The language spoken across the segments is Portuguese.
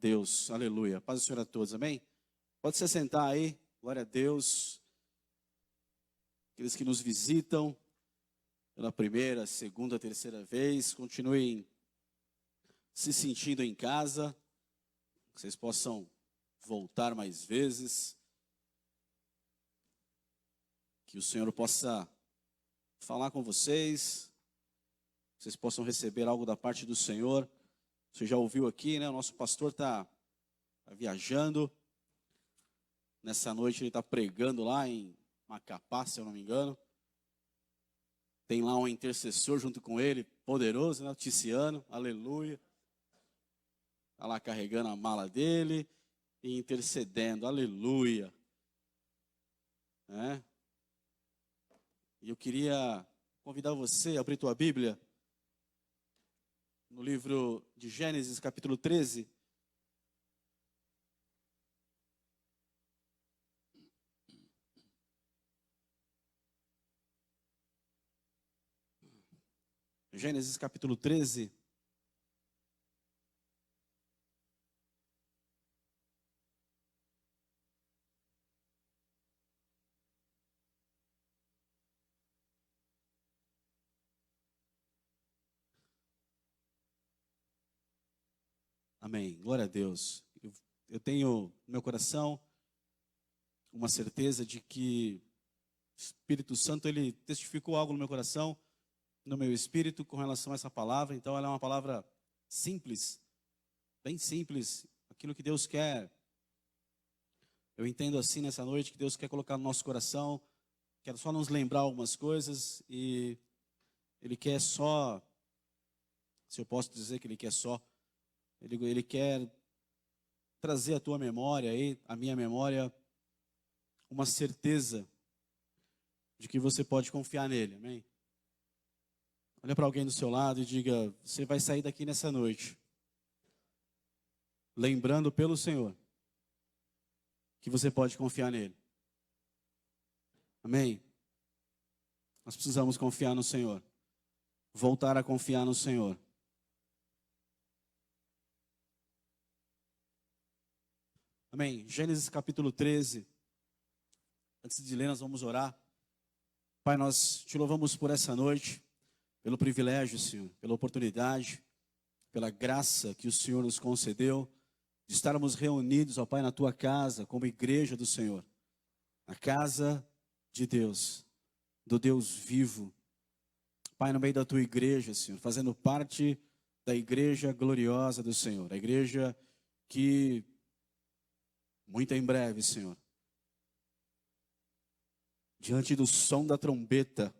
Deus, aleluia. Paz do Senhor a todos, amém? Pode se sentar aí, glória a Deus. Aqueles que nos visitam pela primeira, segunda, terceira vez, continuem se sentindo em casa, que vocês possam voltar mais vezes, que o Senhor possa falar com vocês, vocês possam receber algo da parte do Senhor. Você já ouviu aqui, né? O nosso pastor está viajando. Nessa noite ele está pregando lá em Macapá, se eu não me engano. Tem lá um intercessor junto com ele, poderoso, né? O Ticiano, aleluia. Está lá carregando a mala dele e intercedendo, aleluia. E eu queria convidar você a abrir tua Bíblia no livro de Gênesis, capítulo 13. Gênesis, capítulo 13. Amém. Glória a Deus. Eu tenho no meu coração uma certeza de que o Espírito Santo, ele testificou algo no meu coração, no meu espírito, com relação a essa palavra. Então, ela é uma palavra simples, bem simples, aquilo que Deus quer. Eu entendo assim nessa noite que Deus quer colocar no nosso coração, quer só nos lembrar algumas coisas e Ele quer só, se eu posso dizer que Ele quer só, Ele quer trazer à tua memória, aí, à minha memória, uma certeza de que você pode confiar nele, amém? Olha para alguém do seu lado e diga, você vai sair daqui nessa noite, lembrando pelo Senhor, que você pode confiar nele. Amém? Nós precisamos confiar no Senhor, voltar a confiar no Senhor. Amém. Gênesis capítulo 13. Antes de ler, nós vamos orar. Pai, nós te louvamos por essa noite, pelo privilégio, Senhor, pela oportunidade, pela graça que o Senhor nos concedeu, de estarmos reunidos, ó Pai, na tua casa, como igreja do Senhor, na casa de Deus, do Deus vivo. Pai, no meio da tua igreja, Senhor, fazendo parte da igreja gloriosa do Senhor, a igreja que muito em breve, Senhor, diante do som da trombeta,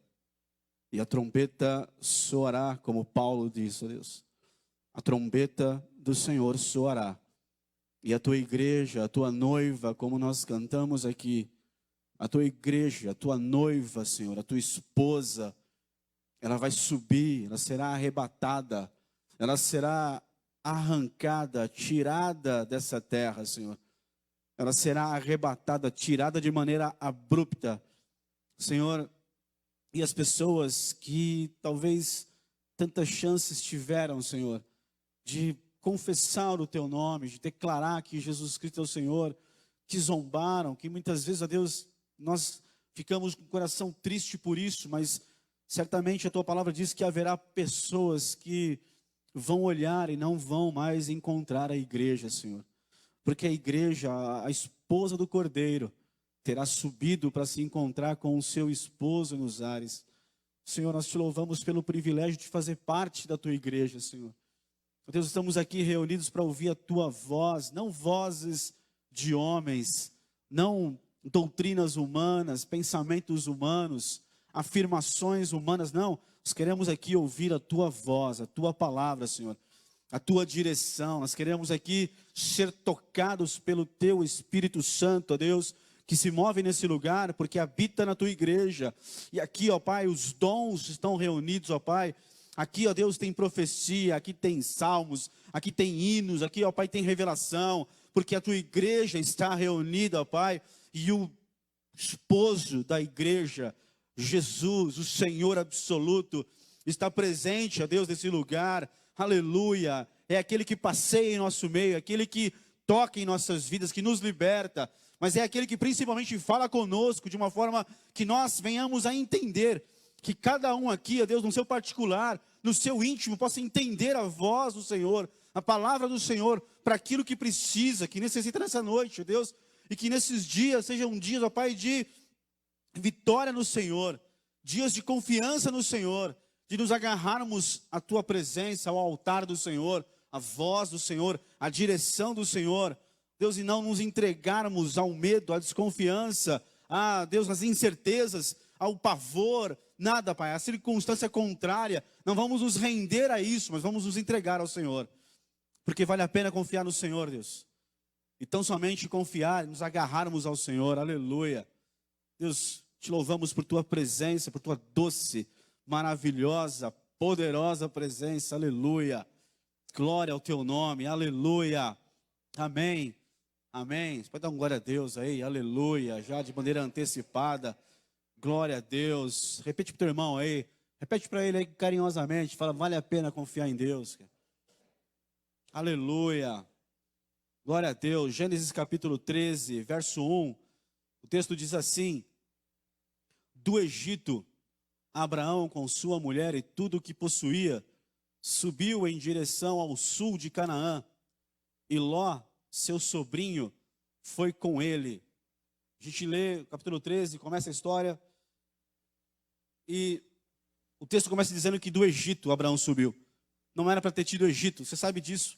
e a trombeta soará, como Paulo disse, ó Deus, a trombeta do Senhor soará, e a tua igreja, a tua noiva, como nós cantamos aqui, a tua igreja, a tua noiva, Senhor, a tua esposa, ela vai subir, ela será arrebatada, ela será arrancada, tirada dessa terra, Senhor. Ela será arrebatada, tirada de maneira abrupta. Senhor, e as pessoas que talvez tantas chances tiveram, Senhor, de confessar o teu nome, de declarar que Jesus Cristo é o Senhor, que zombaram, que muitas vezes, ó Deus, nós ficamos com o coração triste por isso, mas certamente a tua palavra diz que haverá pessoas que vão olhar e não vão mais encontrar a igreja, Senhor. Porque a igreja, a esposa do Cordeiro, terá subido para se encontrar com o seu esposo nos ares. Senhor, nós te louvamos pelo privilégio de fazer parte da tua igreja, Senhor. Deus, estamos aqui reunidos para ouvir a tua voz, não vozes de homens, não doutrinas humanas, pensamentos humanos, afirmações humanas, não. Nós queremos aqui ouvir a tua voz, a tua palavra, Senhor. A tua direção, nós queremos aqui ser tocados pelo teu Espírito Santo, ó Deus, que se move nesse lugar, porque habita na tua igreja, e aqui, ó Pai, os dons estão reunidos, ó Pai, aqui, ó Deus, tem profecia, aqui tem salmos, aqui tem hinos, aqui, ó Pai, tem revelação, porque a tua igreja está reunida, ó Pai, e o esposo da igreja, Jesus, o Senhor absoluto, está presente, ó Deus, nesse lugar. Aleluia, é aquele que passeia em nosso meio, aquele que toca em nossas vidas, que nos liberta, mas é aquele que principalmente fala conosco de uma forma que nós venhamos a entender, que cada um aqui, ó Deus, no seu particular, no seu íntimo, possa entender a voz do Senhor, a palavra do Senhor, para aquilo que precisa, que necessita nessa noite, ó Deus, e que nesses dias sejam dias, ó Pai, de vitória no Senhor, dias de confiança no Senhor, de nos agarrarmos à Tua presença, ao altar do Senhor, a voz do Senhor, a direção do Senhor, Deus, e não nos entregarmos ao medo, à desconfiança, Deus, às incertezas, ao pavor, nada, Pai, a circunstância contrária, não vamos nos render a isso, mas vamos nos entregar ao Senhor, porque vale a pena confiar no Senhor, Deus, e tão somente confiar, nos agarrarmos ao Senhor, aleluia. Deus, te louvamos por Tua presença, por Tua doce, maravilhosa, poderosa presença, aleluia. Glória ao Teu nome, aleluia. Amém, amém. Você pode dar um glória a Deus aí, aleluia, já de maneira antecipada. Glória a Deus. Repete para o teu irmão aí, repete para ele aí carinhosamente, fala, vale a pena confiar em Deus. Aleluia. Glória a Deus. Gênesis capítulo 13, verso 1. O texto diz assim: do Egito, Abraão com sua mulher e tudo o que possuía, subiu em direção ao sul de Canaã, e Ló, seu sobrinho, foi com ele. A gente lê o capítulo 13, começa a história, e o texto começa dizendo que do Egito Abraão subiu. Não era para ter tido Egito, você sabe disso?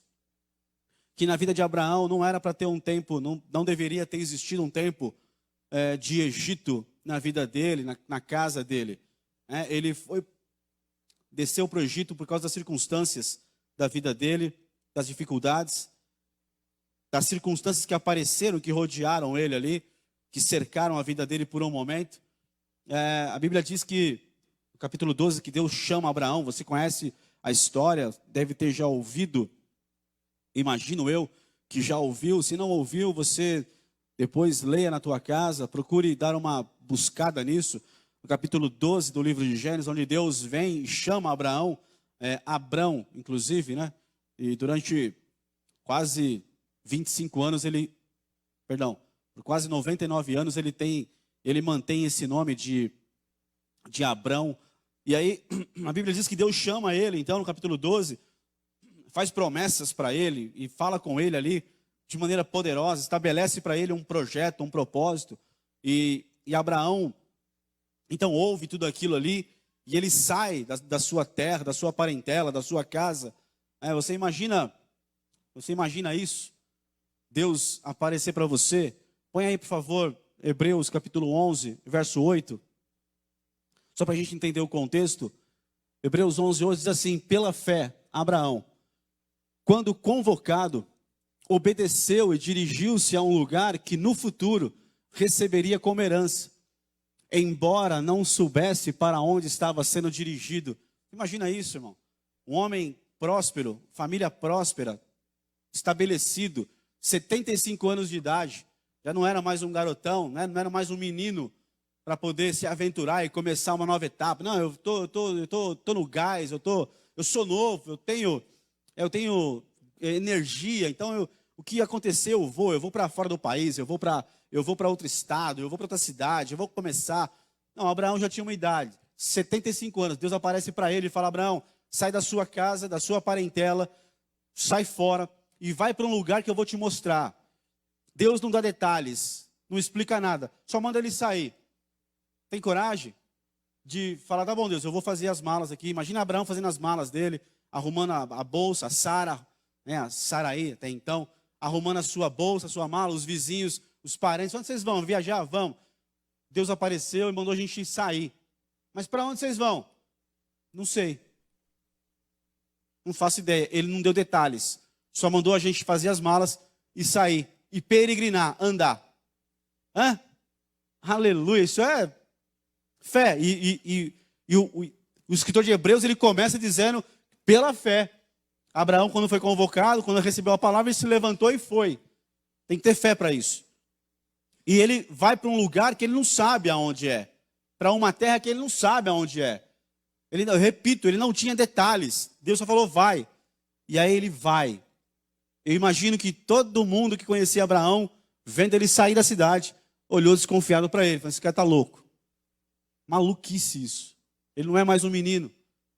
Que na vida de Abraão não era para ter um tempo, não deveria ter existido um tempo de Egito na vida dele, na casa dele. Ele desceu para o Egito por causa das circunstâncias da vida dele, das dificuldades, das circunstâncias que apareceram, que rodearam ele ali, que cercaram a vida dele por um momento. A Bíblia diz que, no capítulo 12, que Deus chama Abraão. Você conhece a história, deve ter já ouvido, imagino eu, que já ouviu. Se não ouviu, você depois leia na tua casa, procure dar uma buscada nisso, no capítulo 12 do livro de Gênesis, onde Deus vem e chama Abraão, Abrão, inclusive, né? E durante quase 25 anos por quase 99 anos ele mantém esse nome de Abrão. E aí a Bíblia diz que Deus chama ele, então no capítulo 12, faz promessas para ele e fala com ele ali de maneira poderosa, estabelece para ele um projeto, um propósito, e Abraão então ouve tudo aquilo ali, e ele sai da sua terra, da sua parentela, da sua casa. Você imagina isso? Deus aparecer para você. Põe aí, por favor, Hebreus capítulo 11, verso 8. Só para a gente entender o contexto. Hebreus 11, 8 diz assim: pela fé, Abraão, quando convocado, obedeceu e dirigiu-se a um lugar que no futuro receberia como herança, embora não soubesse para onde estava sendo dirigido. Imagina isso, irmão. Um homem próspero, família próspera, estabelecido, 75 anos de idade, já não era mais um garotão, né? Não era mais um menino para poder se aventurar e começar uma nova etapa. Não, eu tô no gás, eu sou novo, eu tenho energia, então o que aconteceu, eu vou para fora do país, eu vou para outro estado, eu vou para outra cidade, eu vou começar. Não, Abraão já tinha uma idade, 75 anos. Deus aparece para ele e fala: Abraão, sai da sua casa, da sua parentela, sai fora e vai para um lugar que eu vou te mostrar. Deus não dá detalhes, não explica nada, só manda ele sair. Tem coragem de falar: tá bom, Deus, eu vou fazer as malas aqui. Imagina Abraão fazendo as malas dele, arrumando a bolsa, a Sara, né, a Saraí até então, arrumando a sua bolsa, a sua mala, os vizinhos, os parentes. Onde vocês vão? Viajar? Vamos. Deus apareceu e mandou a gente sair. Mas para onde vocês vão? Não sei. Não faço ideia. Ele não deu detalhes. Só mandou a gente fazer as malas e sair. E peregrinar, andar. Aleluia. Isso é fé. E o escritor de Hebreus, ele começa dizendo: pela fé. Abraão, quando foi convocado, quando recebeu a palavra, ele se levantou e foi. Tem que ter fé para isso. E ele vai para um lugar que ele não sabe aonde é. Para uma terra que ele não sabe aonde é. Eu repito, ele não tinha detalhes. Deus só falou: vai. E aí ele vai. Eu imagino que todo mundo que conhecia Abraão, vendo ele sair da cidade, olhou desconfiado para ele. Falou, esse cara está louco. Maluquice isso. Ele não é mais um menino.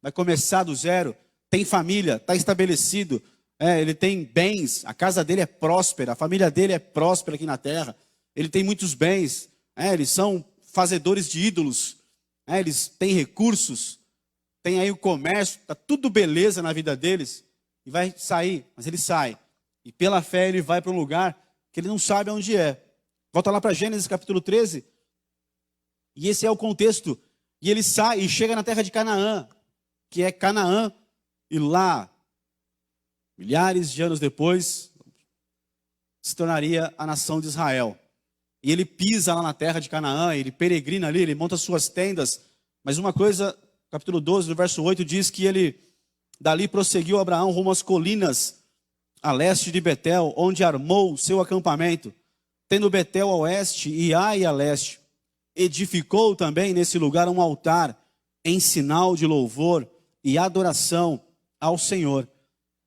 Vai começar do zero. Tem família, está estabelecido. Ele tem bens. A casa dele é próspera. A família dele é próspera aqui na terra. Ele tem muitos bens. Eles são fazedores de ídolos. Eles têm recursos. Tem aí o comércio. Está tudo beleza na vida deles. E vai sair. Mas ele sai. E pela fé ele vai para um lugar que ele não sabe onde é. Volta lá para Gênesis capítulo 13. E esse é o contexto. E ele sai e chega na terra de Canaã, que é Canaã. E lá, milhares de anos depois, se tornaria a nação de Israel. E ele pisa lá na terra de Canaã, ele peregrina ali, ele monta suas tendas. Mas uma coisa, capítulo 12, no verso 8, diz que ele dali prosseguiu Abraão rumo às colinas a leste de Betel, onde armou seu acampamento, tendo Betel a oeste e Ai a leste. Edificou também nesse lugar um altar em sinal de louvor e adoração ao Senhor,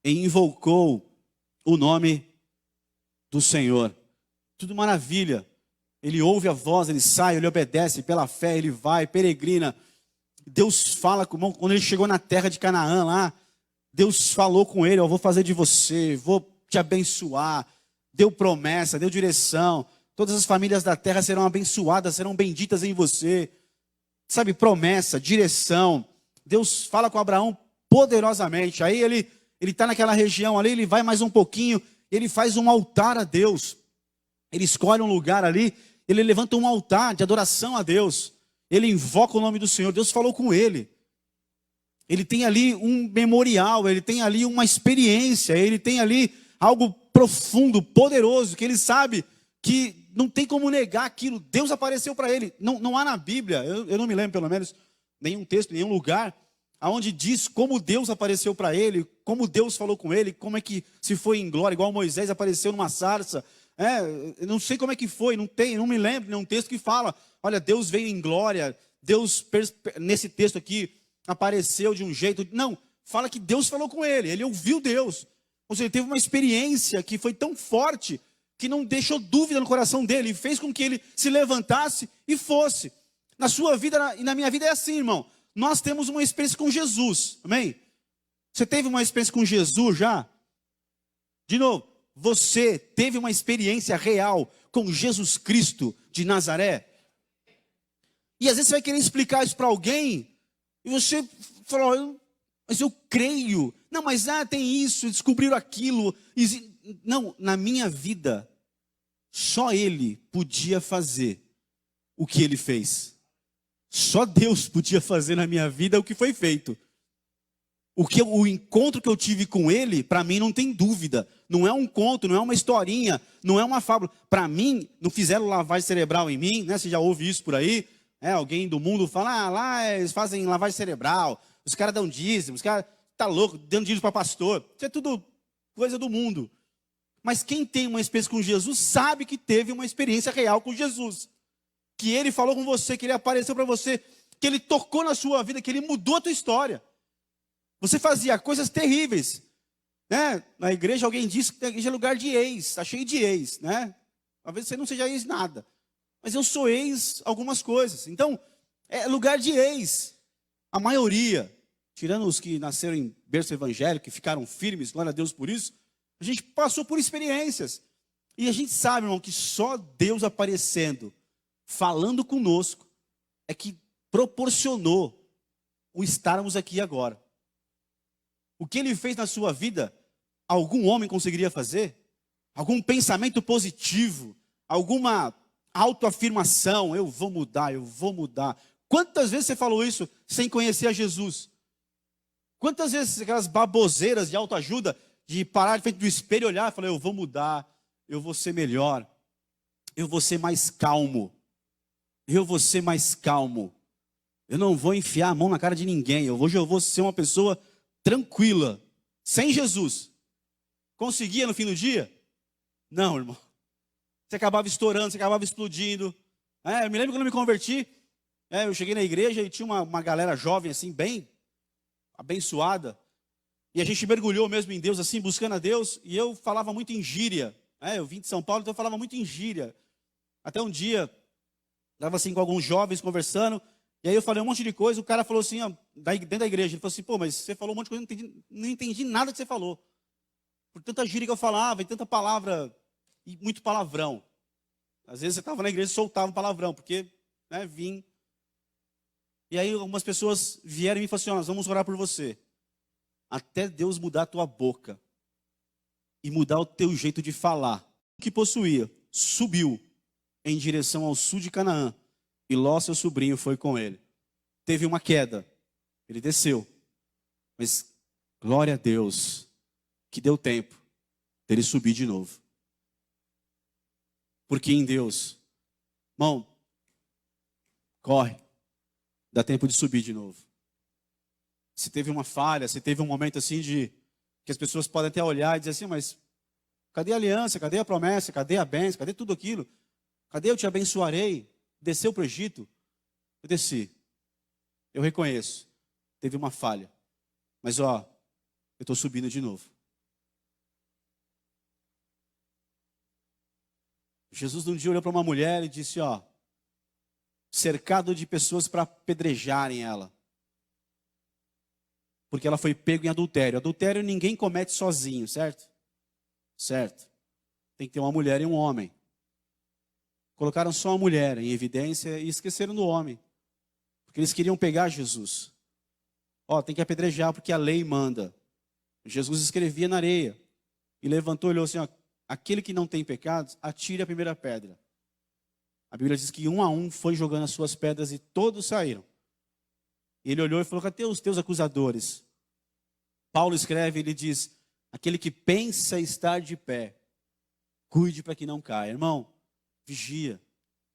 e invocou o nome do Senhor. Tudo maravilha. Ele ouve a voz, ele sai, ele obedece, pela fé ele vai, peregrina. Deus fala, quando ele chegou na terra de Canaã lá, Deus falou com ele, eu vou fazer de você, vou te abençoar. Deu promessa, deu direção. Todas as famílias da terra serão abençoadas, serão benditas em você. Sabe, promessa, direção. Deus fala com Abraão poderosamente. Aí ele está naquela região ali, ele vai mais um pouquinho, ele faz um altar a Deus. Ele escolhe um lugar ali, ele levanta um altar de adoração a Deus. Ele invoca o nome do Senhor, Deus falou com ele. Ele tem ali um memorial, ele tem ali uma experiência, ele tem ali algo profundo, poderoso, que ele sabe que não tem como negar aquilo. Deus apareceu para ele. Não há na Bíblia, eu não me lembro pelo menos, nenhum texto, nenhum lugar, onde diz como Deus apareceu para ele, como Deus falou com ele, como é que se foi em glória, igual Moisés apareceu numa sarça. Eu não sei como é que foi, não me lembro, nenhum texto que fala, olha, Deus veio em glória, Deus, nesse texto aqui, apareceu de um jeito. Não, fala que Deus falou com ele ouviu Deus. Ou seja, ele teve uma experiência que foi tão forte, que não deixou dúvida no coração dele, e fez com que ele se levantasse e fosse. Na sua vida e na minha vida é assim, irmão. Nós temos uma experiência com Jesus, amém? Você teve uma experiência com Jesus já? De novo, você teve uma experiência real com Jesus Cristo de Nazaré? E às vezes você vai querer explicar isso para alguém, e você fala, mas eu creio. Não, mas tem isso, descobriram aquilo. Não, na minha vida, só Ele podia fazer o que Ele fez. Só Deus podia fazer na minha vida o que foi feito. O encontro que eu tive com Ele, para mim não tem dúvida. Não é um conto, não é uma historinha, não é uma fábula. Para mim, não fizeram lavagem cerebral em mim, né? Você já ouve isso por aí? Alguém do mundo fala, lá eles fazem lavagem cerebral, os caras dão dízimo, os caras tá louco, dando dízimo para pastor. Isso é tudo coisa do mundo. Mas quem tem uma experiência com Jesus sabe que teve uma experiência real com Jesus. Que Ele falou com você, que Ele apareceu para você, que Ele tocou na sua vida, que Ele mudou a tua história. Você fazia coisas terríveis. Na igreja alguém disse que a igreja é lugar de ex, está cheio de ex. Talvez você não seja ex nada. Mas eu sou ex algumas coisas. Então, é lugar de ex. A maioria, tirando os que nasceram em berço evangélico, que ficaram firmes, glória a Deus por isso, a gente passou por experiências. E a gente sabe, irmão, que só Deus aparecendo, falando conosco, é que proporcionou o estarmos aqui agora. O que Ele fez na sua vida, algum homem conseguiria fazer? Algum pensamento positivo? Alguma autoafirmação? Eu vou mudar, eu vou mudar. Quantas vezes você falou isso sem conhecer a Jesus? Quantas vezes aquelas baboseiras de autoajuda, de parar de frente do espelho e olhar e falar, eu vou mudar, eu vou ser melhor, eu vou ser mais calmo, eu vou ser mais calmo, eu não vou enfiar a mão na cara de ninguém, hoje eu vou ser uma pessoa tranquila, sem Jesus. Conseguia no fim do dia? Não, irmão. Você acabava estourando, você acabava explodindo. Eu me lembro quando eu me converti, eu cheguei na igreja e tinha uma galera jovem assim, bem abençoada. E a gente mergulhou mesmo em Deus, assim, buscando a Deus. E eu falava muito em gíria. Eu vim de São Paulo, então eu falava muito em gíria. Até um dia, estava assim com alguns jovens conversando. E aí eu falei um monte de coisa. O cara falou assim, ó, dentro da igreja. Ele falou assim, pô, mas você falou um monte de coisa, não entendi nada que você falou. Por tanta gíria que eu falava, e tanta palavra, e muito palavrão. Às vezes você estava na igreja e soltava um palavrão, porque, vim. E aí algumas pessoas vieram e me falaram assim, ó, nós vamos orar por você. Até Deus mudar a tua boca. E mudar o teu jeito de falar. O que possuía, subiu em direção ao sul de Canaã. E Ló, seu sobrinho, foi com ele. Teve uma queda. Ele desceu. Mas, glória a Deus, que deu tempo dele subir de novo. Porque em Deus, irmão, corre, dá tempo de subir de novo. Se teve uma falha, se teve um momento assim de que as pessoas podem até olhar e dizer assim, mas cadê a aliança, cadê a promessa, cadê a bênção, cadê tudo aquilo? Cadê eu te abençoarei? Desceu para o Egito? Eu desci. Eu reconheço, teve uma falha. Mas eu estou subindo de novo. Jesus um dia olhou para uma mulher e disse, cercado de pessoas para apedrejarem ela. Porque ela foi pego em adultério. Adultério ninguém comete sozinho, certo? Certo. Tem que ter uma mulher e um homem. Colocaram só a mulher em evidência e esqueceram do homem. Porque eles queriam pegar Jesus. Tem que apedrejar porque a lei manda. Jesus escrevia na areia. E levantou e olhou assim, aquele que não tem pecados, atire a primeira pedra. A Bíblia diz que um a um foi jogando as suas pedras e todos saíram. E ele olhou e falou, cadê os teus acusadores? Paulo escreve, ele diz, aquele que pensa estar de pé, cuide para que não caia. Irmão, vigia.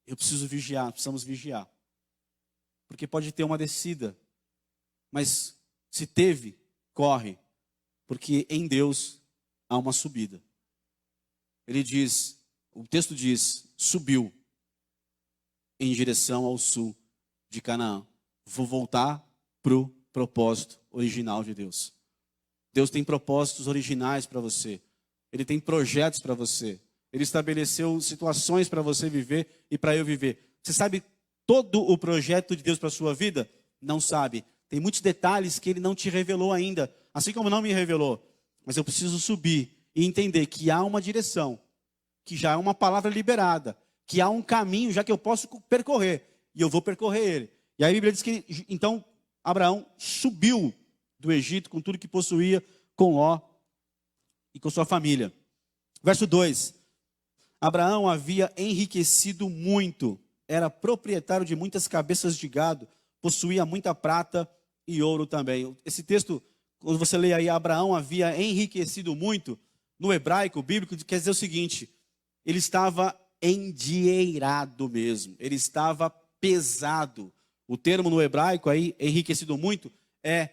Eu preciso vigiar, precisamos vigiar. Porque pode ter uma descida. Mas se teve, corre. Porque em Deus há uma subida. Ele diz, o texto diz, subiu em direção ao sul de Canaã. Vou voltar para o propósito original de Deus. Deus tem propósitos originais para você. Ele tem projetos para você. Ele estabeleceu situações para você viver e para eu viver. Você sabe todo o projeto de Deus para a sua vida? Não sabe. Tem muitos detalhes que Ele não te revelou ainda. Assim como não me revelou. Mas eu preciso subir e entender que há uma direção. Que já é uma palavra liberada. Que há um caminho já que eu posso percorrer. E eu vou percorrer ele. E aí a Bíblia diz que, então, Abraão subiu do Egito com tudo que possuía, com Ló e com sua família. Verso 2. Abraão havia enriquecido muito, era proprietário de muitas cabeças de gado, possuía muita prata e ouro também. Esse texto, quando você lê aí, Abraão havia enriquecido muito, no hebraico bíblico, quer dizer o seguinte, ele estava endinheirado mesmo, ele estava pesado. O termo no hebraico aí, enriquecido muito, é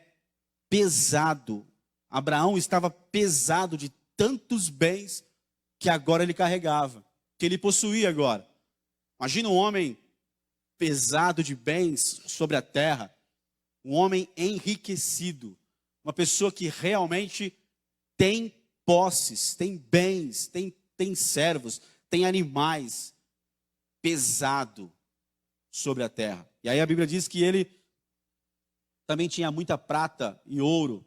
pesado. Abraão estava pesado de tantos bens que agora ele carregava, que ele possuía agora. Imagina um homem pesado de bens sobre a terra, um homem enriquecido, uma pessoa que realmente tem posses, tem bens, tem servos, tem animais, pesado sobre a terra. E aí a Bíblia diz que ele também tinha muita prata e ouro.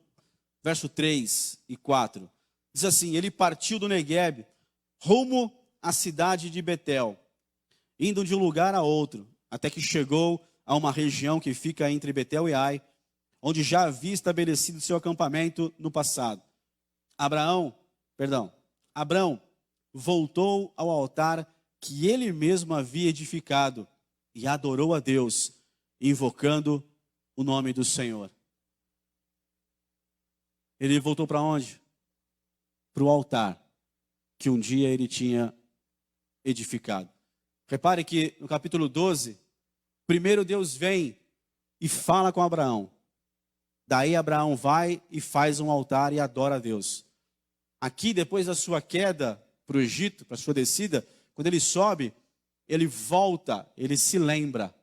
Verso 3 e 4. Diz assim, ele partiu do Neguebe, rumo à cidade de Betel, indo de um lugar a outro, até que chegou a uma região que fica entre Betel e Ai, onde já havia estabelecido seu acampamento no passado. Abraão voltou ao altar que ele mesmo havia edificado e adorou a Deus, invocando o nome do Senhor. Ele voltou para onde? Para o altar que um dia ele tinha edificado. Repare que no capítulo 12, primeiro Deus vem e fala com Abraão. Daí Abraão vai e faz um altar e adora a Deus. Aqui, depois da sua queda para o Egito, para a sua descida, quando ele sobe, ele volta, ele se lembra.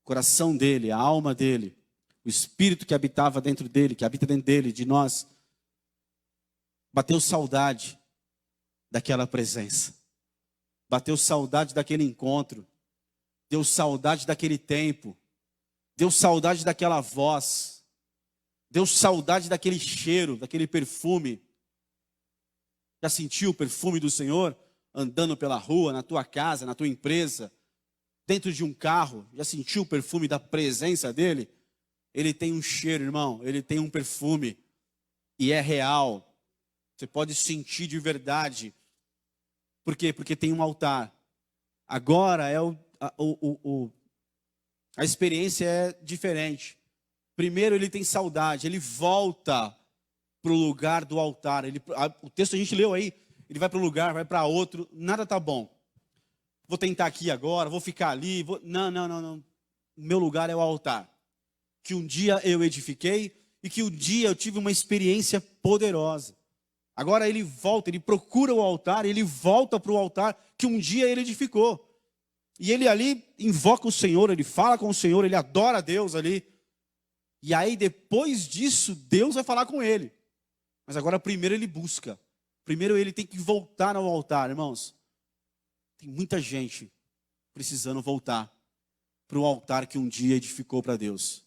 O coração dele, a alma dele, o espírito que habitava dentro dele, que habita dentro dele, de nós, Bateu saudade daquela presença. Bateu saudade daquele encontro. Deu saudade daquele tempo. Deu saudade daquela voz. Deu saudade daquele cheiro, daquele perfume. Já sentiu o perfume do Senhor andando pela rua, na tua casa, na tua empresa, dentro de um carro? Já sentiu o perfume da presença dele? Ele tem um cheiro, irmão. Ele tem um perfume. E é real. Você pode sentir de verdade. Por quê? Porque tem um altar. Agora a experiência é diferente. Primeiro ele tem saudade, ele volta para o lugar do altar. O texto a gente leu aí, ele vai para um lugar, vai para outro, nada tá bom. Vou tentar aqui agora, vou ficar ali. Não. O meu lugar é o altar. Que um dia eu edifiquei e que um dia eu tive uma experiência poderosa. Agora ele volta, ele procura o altar, ele volta para o altar que um dia ele edificou. E ele ali invoca o Senhor, ele fala com o Senhor, ele adora a Deus ali. E aí depois disso, Deus vai falar com ele. Mas agora primeiro ele busca. Primeiro ele tem que voltar ao altar, irmãos. Tem muita gente precisando voltar para o altar que um dia edificou para Deus.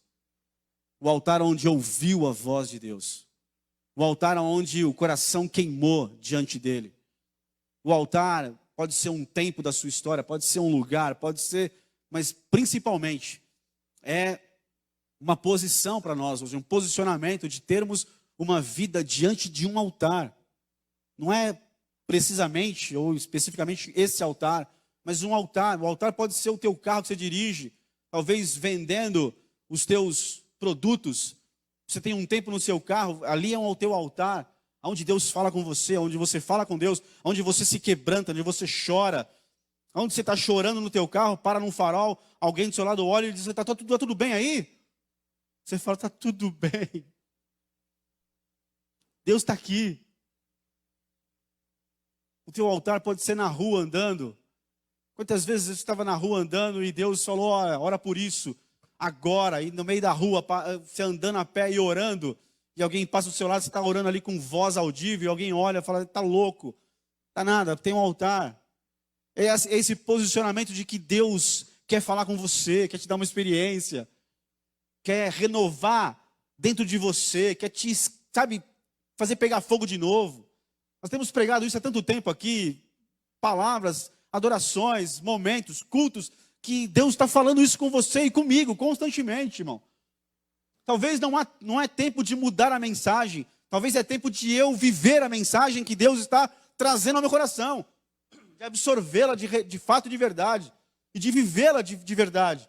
O altar onde ouviu a voz de Deus. O altar onde o coração queimou diante dele. O altar pode ser um tempo da sua história, pode ser um lugar, pode ser, mas principalmente é uma posição para nós hoje, um posicionamento de termos uma vida diante de um altar. Não é precisamente ou especificamente esse altar, mas um altar. O altar pode ser o teu carro que você dirige, talvez vendendo os teus produtos. Você tem um tempo no seu carro, ali é o teu altar, onde Deus fala com você, onde você fala com Deus, onde você se quebranta, onde você chora. Onde você está chorando no teu carro, para num farol, alguém do seu lado olha e diz, tá tudo bem aí? Você fala, está tudo bem. Deus está aqui. O teu altar pode ser na rua andando. Quantas vezes você estava na rua andando e Deus falou, ora por isso. Agora, e no meio da rua, você andando a pé e orando, e alguém passa do seu lado, você está orando ali com voz audível, e alguém olha e fala, está louco. Está nada, tem um altar. É esse posicionamento de que Deus quer falar com você, quer te dar uma experiência, quer renovar dentro de você, quer te, fazer pegar fogo de novo. Nós temos pregado isso há tanto tempo aqui, palavras, adorações, momentos, cultos, que Deus está falando isso com você e comigo constantemente, irmão. Talvez não é tempo de mudar a mensagem, talvez é tempo de eu viver a mensagem que Deus está trazendo ao meu coração, de absorvê-la de fato de verdade, e de vivê-la de verdade.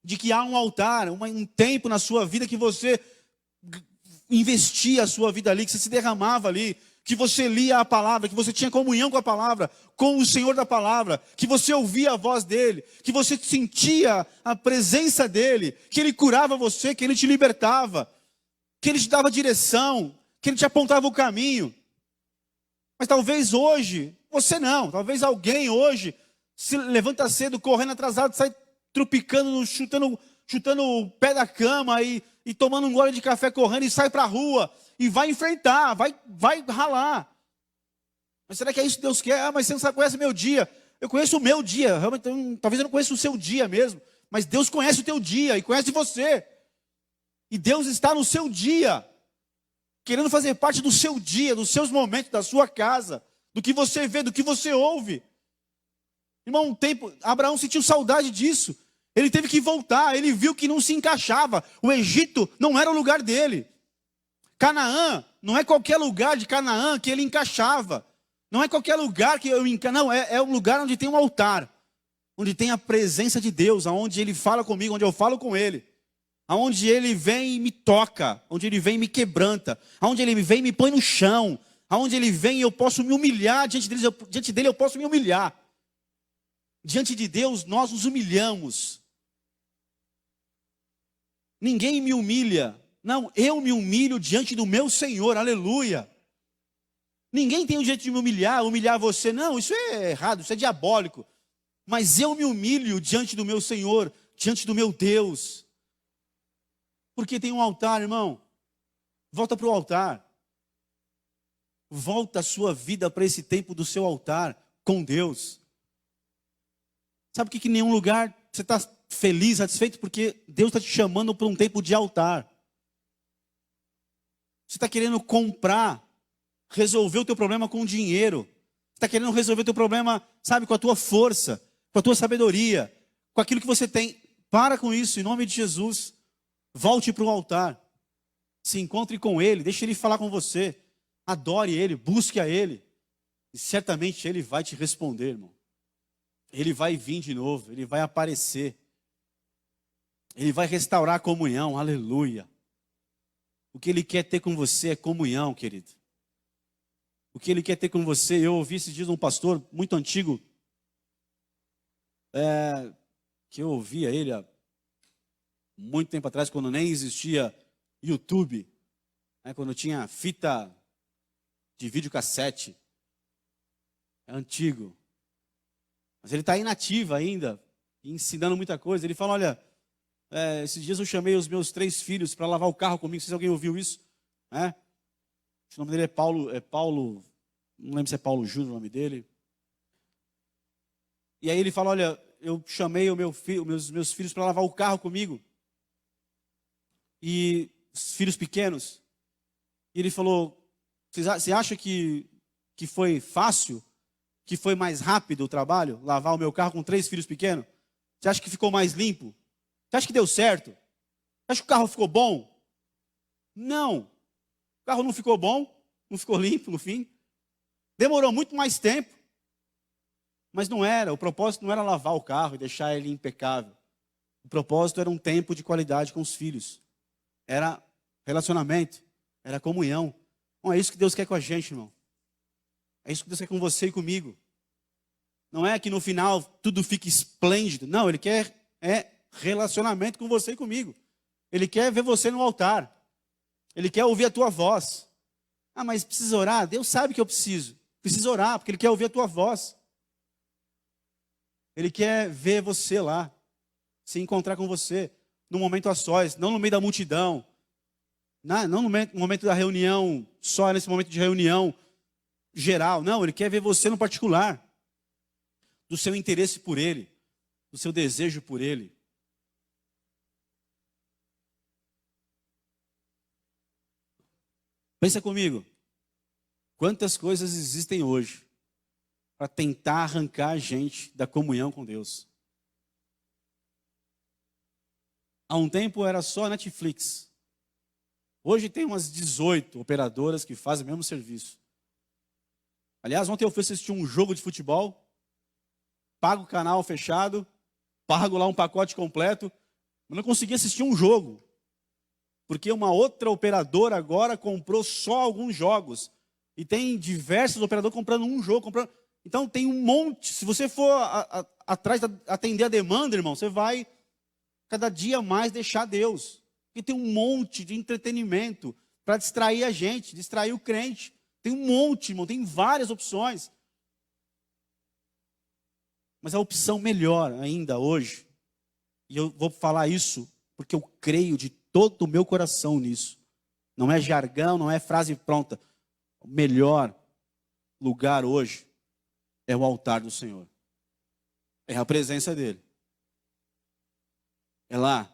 De que há um altar, um tempo na sua vida que você investia a sua vida ali, que você se derramava ali, que você lia a palavra, que você tinha comunhão com a palavra, com o Senhor da palavra, que você ouvia a voz dele, que você sentia a presença dele, que ele curava você, que ele te libertava, que ele te dava direção, que ele te apontava o caminho. Mas talvez hoje, você não, talvez alguém hoje se levanta cedo, correndo atrasado, sai trupicando, chutando o pé da cama e tomando um gole de café correndo e sai para a rua e vai enfrentar, vai ralar. Mas será que é isso que Deus quer? Mas você não conhece meu dia. Eu conheço o meu dia, realmente, talvez eu não conheça o seu dia mesmo, mas Deus conhece o teu dia e conhece você. E Deus está no seu dia, querendo fazer parte do seu dia, dos seus momentos, da sua casa, do que você vê, do que você ouve. Irmão, um tempo, Abraão sentiu saudade disso. Ele teve que voltar, ele viu que não se encaixava. O Egito não era o lugar dele. Canaã, não é qualquer lugar de Canaã que ele encaixava. Não é qualquer lugar que eu encaixo. Não, é um lugar onde tem um altar. Onde tem a presença de Deus, onde ele fala comigo, onde eu falo com ele. Onde ele vem e me toca, onde ele vem e me quebranta. Onde ele vem e me põe no chão. Onde ele vem e eu posso me humilhar, diante dele eu posso me humilhar. Diante de Deus nós nos humilhamos. Ninguém me humilha. Não, eu me humilho diante do meu Senhor, aleluia. Ninguém tem o direito de me humilhar você. Não, isso é errado, isso é diabólico. Mas eu me humilho diante do meu Senhor, diante do meu Deus. Porque tem um altar, irmão. Volta para o altar. Volta a sua vida para esse tempo do seu altar com Deus. Sabe por que em nenhum lugar você está feliz, satisfeito? Porque Deus está te chamando para um tempo de altar. Você está querendo comprar, resolver o teu problema com dinheiro. Você está querendo resolver o teu problema, sabe, com a tua força, com a tua sabedoria, com aquilo que você tem. Para com isso, em nome de Jesus. Volte para o altar. Se encontre com Ele, deixe Ele falar com você. Adore Ele, busque a Ele. E certamente Ele vai te responder, irmão. Ele vai vir de novo, Ele vai aparecer. Ele vai restaurar a comunhão, aleluia. O que Ele quer ter com você é comunhão, querido. O que Ele quer ter com você, eu ouvi esses dias um pastor muito antigo, que eu ouvia ele há muito tempo atrás, quando nem existia YouTube, quando tinha fita de videocassete, é antigo. Mas ele está inativo ainda, ensinando muita coisa. Ele fala, olha, esses dias eu chamei os meus 3 filhos para lavar o carro comigo, não sei se alguém ouviu isso, né? O nome dele é Paulo, não lembro se é Paulo Júnior o nome dele. E aí ele fala, olha, eu chamei meus filhos para lavar o carro comigo. E os filhos pequenos. E ele falou, você acha que foi fácil? Que foi mais rápido o trabalho? Lavar o meu carro com 3 filhos pequenos? Você acha que ficou mais limpo? Você acha que deu certo? Você acha que o carro ficou bom? Não. O carro não ficou bom, não ficou limpo no fim. Demorou muito mais tempo. Mas não era, o propósito não era lavar o carro e deixar ele impecável. O propósito era um tempo de qualidade com os filhos. Era relacionamento, era comunhão. Bom, é isso que Deus quer com a gente, irmão. É isso que Deus quer com você e comigo. Não é que no final tudo fique esplêndido. Não, Ele quer relacionamento com você e comigo. Ele quer ver você no altar. Ele quer ouvir a tua voz. Ah, mas precisa orar? Deus sabe que eu preciso. Preciso orar, porque Ele quer ouvir a tua voz. Ele quer ver você lá. Se encontrar com você. No momento a sós, não no meio da multidão. Não no momento da reunião, só nesse momento de reunião geral. Não, Ele quer ver você no particular. Do seu interesse por Ele. Do seu desejo por Ele. Pensa comigo. Quantas coisas existem hoje para tentar arrancar a gente da comunhão com Deus? Há um tempo era só Netflix. Hoje tem umas 18 operadoras que fazem o mesmo serviço. Aliás, ontem eu fui assistir um jogo de futebol, pago o canal fechado, pago lá um pacote completo, mas não consegui assistir um jogo. Porque uma outra operadora agora comprou só alguns jogos. E tem diversos operadores comprando um jogo. Então tem um monte. Se você for atrás de atender a demanda, irmão, você vai cada dia mais deixar Deus. Porque tem um monte de entretenimento para distrair a gente, distrair o crente. Tem um monte, irmão, tem várias opções. Mas a opção melhor ainda hoje, e eu vou falar isso porque eu creio de todo o meu coração nisso. Não é jargão, não é frase pronta. O melhor lugar hoje é o altar do Senhor. É a presença dEle. É lá.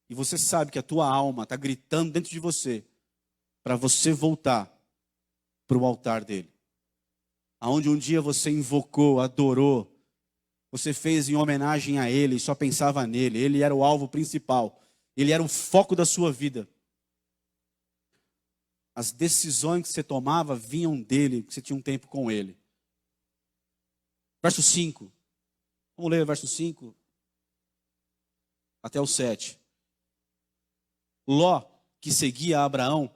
E você sabe que a tua alma está gritando dentro de você para você voltar para o altar dEle. Aonde um dia você invocou, adorou, você fez em homenagem a Ele e só pensava nele. Ele era o alvo principal. Ele era o foco da sua vida. As decisões que você tomava vinham dele, que você tinha um tempo com ele. Verso 5. Vamos ler o verso 5 até o 7. Ló, que seguia Abraão,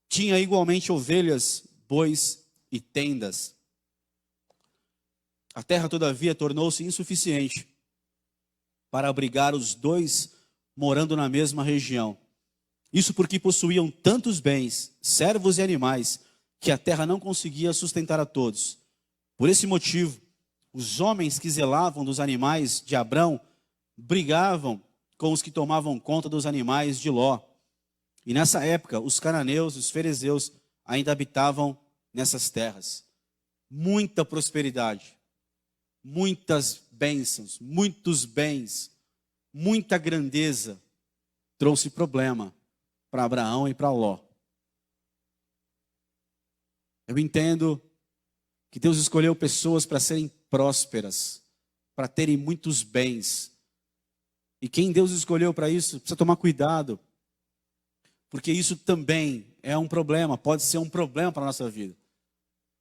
tinha igualmente ovelhas, bois e tendas. A terra, todavia, tornou-se insuficiente para abrigar os dois morando na mesma região. Isso porque possuíam tantos bens, servos e animais, que a terra não conseguia sustentar a todos. Por esse motivo, os homens que zelavam dos animais de Abrão brigavam com os que tomavam conta dos animais de Ló. E nessa época, os cananeus e os ferezeus ainda habitavam nessas terras. Muita prosperidade, muitas bênçãos, muitos bens, muita grandeza. Trouxe problema para Abraão e para Ló. Eu entendo que Deus escolheu pessoas para serem prósperas, para terem muitos bens. E quem Deus escolheu para isso, precisa tomar cuidado, porque isso também é um problema, pode ser um problema para a nossa vida.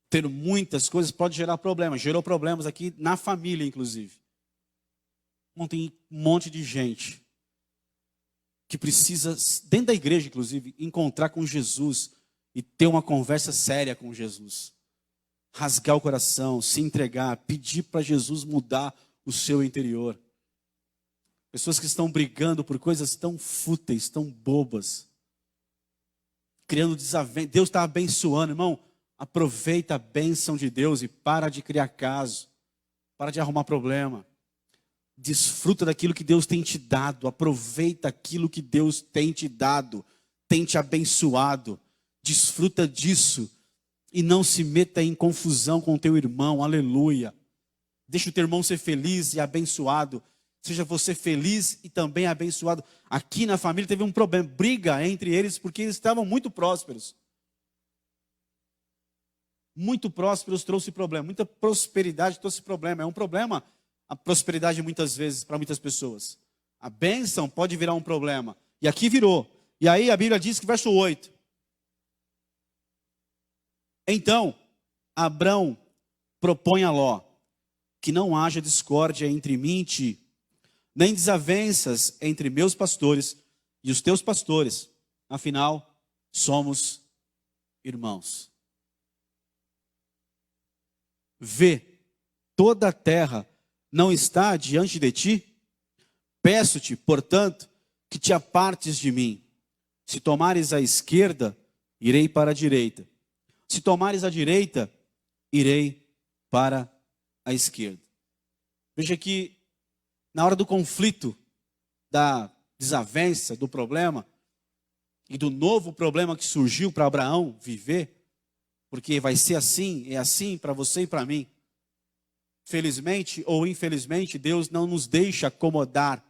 Ter muitas coisas pode gerar problemas, gerou problemas aqui na família, inclusive. Tem um monte de gente que precisa, dentro da igreja, inclusive, encontrar com Jesus e ter uma conversa séria com Jesus. Rasgar o coração, se entregar, pedir para Jesus mudar o seu interior. Pessoas que estão brigando por coisas tão fúteis, tão bobas. Criando desavença. Deus está abençoando, irmão. Aproveita a bênção de Deus e para de criar caso. Para de arrumar problema. Desfruta daquilo que Deus tem te dado. Aproveita aquilo que Deus tem te dado. Tem te abençoado. Desfruta disso. E não se meta em confusão com o teu irmão. Aleluia. Deixa o teu irmão ser feliz e abençoado. Seja você feliz e também abençoado. Aqui na família teve um problema. Briga entre eles porque eles estavam muito prósperos. Muito prósperos trouxe problema. Muita prosperidade trouxe problema. É um problema a prosperidade muitas vezes para muitas pessoas. A bênção pode virar um problema. E aqui virou. E aí a Bíblia diz que verso 8. Então, Abrão propõe a Ló que não haja discórdia entre mim e ti, nem desavenças entre meus pastores e os teus pastores. Afinal, somos irmãos. Vê, toda a terra não está diante de ti? Peço-te, portanto, que te apartes de mim. Se tomares a esquerda, irei para a direita. Se tomares a direita, irei para a esquerda. Veja que na hora do conflito, da desavença, do problema, e do novo problema que surgiu para Abraão viver, porque vai ser assim, é assim para você e para mim. Felizmente ou infelizmente, Deus não nos deixa acomodar.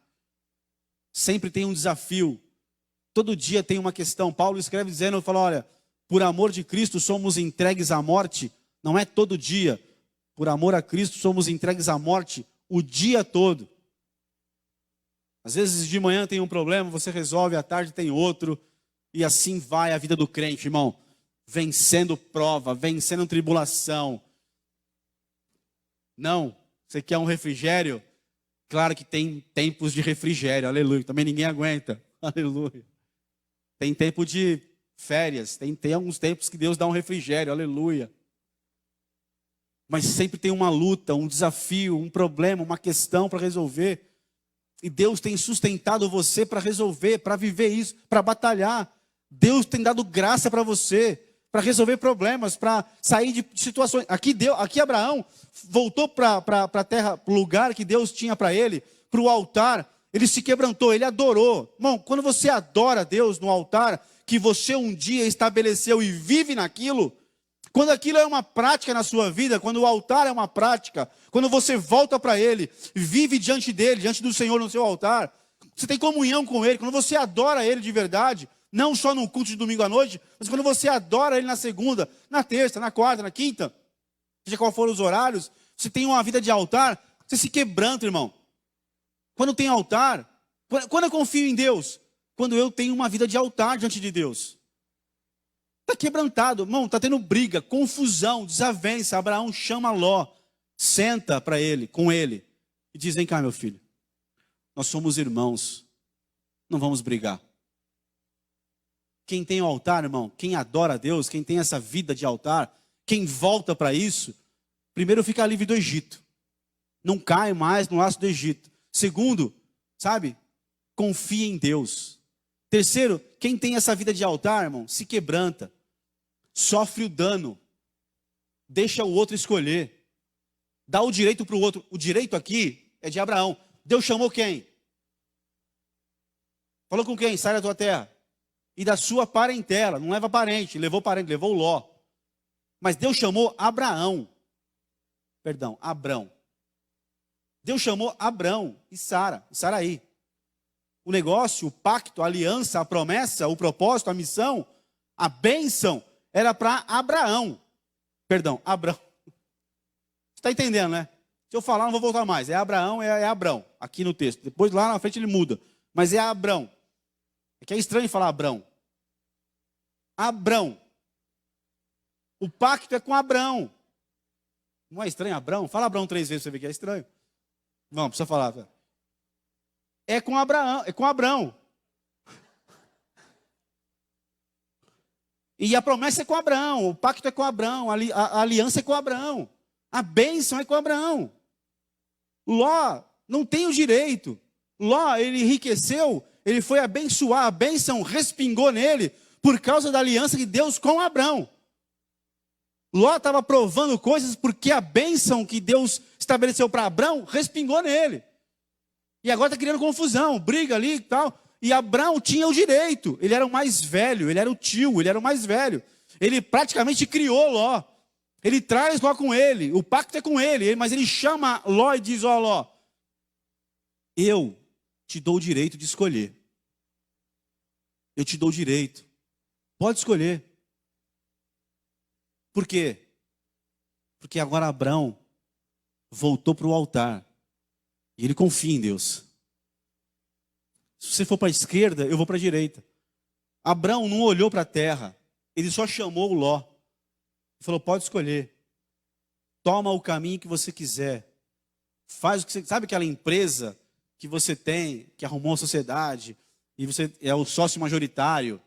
Sempre tem um desafio. Todo dia tem uma questão. Paulo escreve dizendo, fala, olha, por amor de Cristo somos entregues à morte. Não é todo dia. Por amor a Cristo somos entregues à morte o dia todo. Às vezes de manhã tem um problema, você resolve, à tarde tem outro, e assim vai a vida do crente, irmão. Vencendo prova, vencendo tribulação. Não, você quer um refrigério? Claro que tem tempos de refrigério, aleluia. Também ninguém aguenta, aleluia. Tem tempo de férias, tem alguns tempos que Deus dá um refrigério, aleluia. Mas sempre tem uma luta, um desafio, um problema, uma questão para resolver. E Deus tem sustentado você para resolver, para viver isso, para batalhar. Deus tem dado graça para você, para resolver problemas, para sair de situações. Aqui Abraão voltou para a terra, para o lugar que Deus tinha para ele, para o altar. Ele se quebrantou, ele adorou. Irmão, quando você adora Deus no altar, que você um dia estabeleceu e vive naquilo, quando aquilo é uma prática na sua vida, quando o altar é uma prática, quando você volta para Ele, vive diante dEle, diante do Senhor no seu altar, você tem comunhão com Ele, quando você adora Ele de verdade, não só no culto de domingo à noite, mas quando você adora Ele na segunda, na terça, na quarta, na quinta, seja qual for os horários, você tem uma vida de altar, você se quebranta, irmão. Quando tem altar, quando eu confio em Deus? Quando eu tenho uma vida de altar diante de Deus. Está quebrantado, irmão, está tendo briga, confusão, desavença. Abraão chama Ló, senta para ele, com ele, e diz, vem cá, meu filho, nós somos irmãos, não vamos brigar. Quem tem o altar, irmão, quem adora a Deus, quem tem essa vida de altar, quem volta para isso, primeiro fica livre do Egito. Não cai mais no laço do Egito. Segundo, sabe, confia em Deus. Terceiro, quem tem essa vida de altar, irmão, se quebranta. Sofre o dano, deixa o outro escolher, dá o direito para o outro. O direito aqui é de Abraão. Deus chamou quem? Falou com quem? Sai da tua terra. E da sua parentela, não leva parente, levou Ló. Mas Deus chamou Abrão. Deus chamou Abrão e Saraí. O negócio, o pacto, a aliança, a promessa, o propósito, a missão, a bênção era para Abrão. Você está entendendo, né? Se eu falar, não vou voltar mais. É Abraão, é Abrão, aqui no texto. Depois lá na frente ele muda. Mas é Abrão. É que é estranho falar Abrão. Abrão. O pacto é com Abrão. Não é estranho Abrão? Fala Abrão 3 vezes para você ver que é estranho. Não, precisa falar. É com Abrão. E a promessa é com Abrão, o pacto é com Abrão, a aliança é com Abrão, a bênção é com Abrão. Ló não tem o direito. Ló, ele enriqueceu, ele foi abençoar, a bênção respingou nele por causa da aliança de Deus com Abrão. Ló estava provando coisas porque a bênção que Deus estabeleceu para Abrão respingou nele. E agora está criando confusão, briga ali e tal. E Abrão tinha o direito, ele era o mais velho, ele era o tio, ele era o mais velho. Ele praticamente criou Ló. Ele traz Ló com ele, o pacto é com ele, mas ele chama Ló e diz, ó Ló, eu te dou o direito de escolher. Eu te dou o direito. Pode escolher. Por quê? Porque agora Abrão voltou para o altar. E ele confia em Deus. Se você for para a esquerda, eu vou para a direita. Abrão não olhou para a terra. Ele só chamou o Ló. Ele falou, pode escolher. Toma o caminho que você quiser. Faz o que você... Sabe aquela empresa que você tem, que arrumou a sociedade, e você é o sócio majoritário?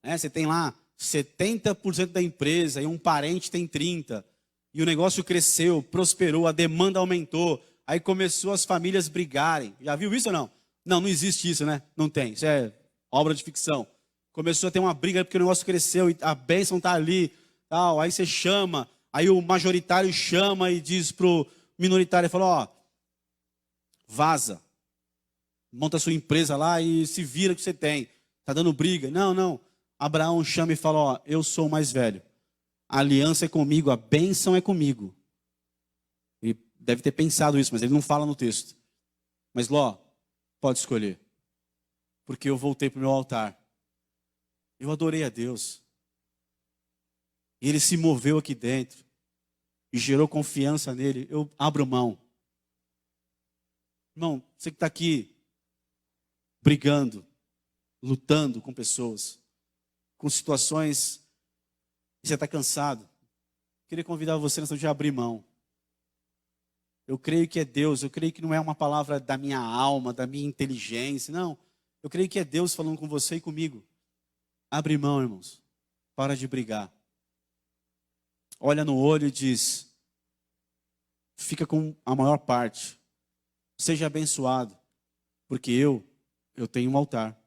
Você tem lá 70% da empresa, e um parente tem 30%. E o negócio cresceu, prosperou, a demanda aumentou. Aí começou as famílias brigarem. Já viu isso ou não? Não existe isso, né? Não tem. Isso é obra de ficção. Começou a ter uma briga porque o negócio cresceu e a bênção está ali. Tal. Aí você chama, aí o majoritário chama e diz pro minoritário, fala, ó, vaza. Monta a sua empresa lá e se vira que você tem. Está dando briga. Não. Abraão chama e fala, ó, eu sou o mais velho. A aliança é comigo, a bênção é comigo. Ele deve ter pensado isso, mas ele não fala no texto. Mas Ló, pode escolher. Porque eu voltei para o meu altar. Eu adorei a Deus. E ele se moveu aqui dentro. E gerou confiança nele. Eu abro mão. Irmão, você que está aqui brigando, lutando com pessoas, com situações que você está cansado. Queria convidar você nessa noite a abrir mão. Eu creio que é Deus, eu creio que não é uma palavra da minha alma, da minha inteligência, não. Eu creio que é Deus falando com você e comigo. Abre mão, irmãos. Para de brigar. Olha no olho e diz, fica com a maior parte. Seja abençoado, porque eu tenho um altar.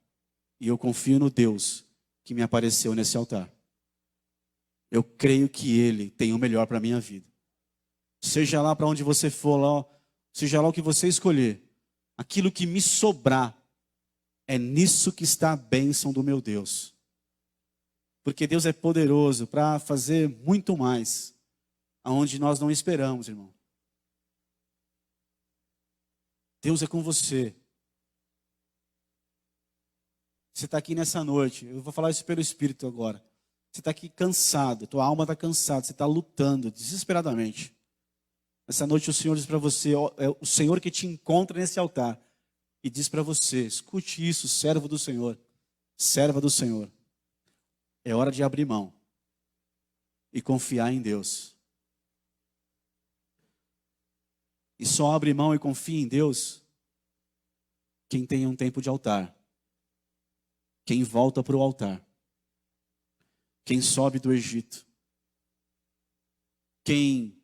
E eu confio no Deus que me apareceu nesse altar. Eu creio que Ele tem o melhor para a minha vida. Seja lá para onde você for, lá, seja lá o que você escolher, aquilo que me sobrar, é nisso que está a bênção do meu Deus. Porque Deus é poderoso para fazer muito mais, aonde nós não esperamos, irmão. Deus é com você. Você está aqui nessa noite, eu vou falar isso pelo Espírito agora. Você está aqui cansado, tua alma está cansada, você está lutando desesperadamente. Essa noite o Senhor diz para você, é o Senhor que te encontra nesse altar e diz para você, escute isso, servo do Senhor, serva do Senhor. É hora de abrir mão e confiar em Deus. E só abre mão e confia em Deus quem tem um tempo de altar. Quem volta para o altar. Quem sobe do Egito. Quem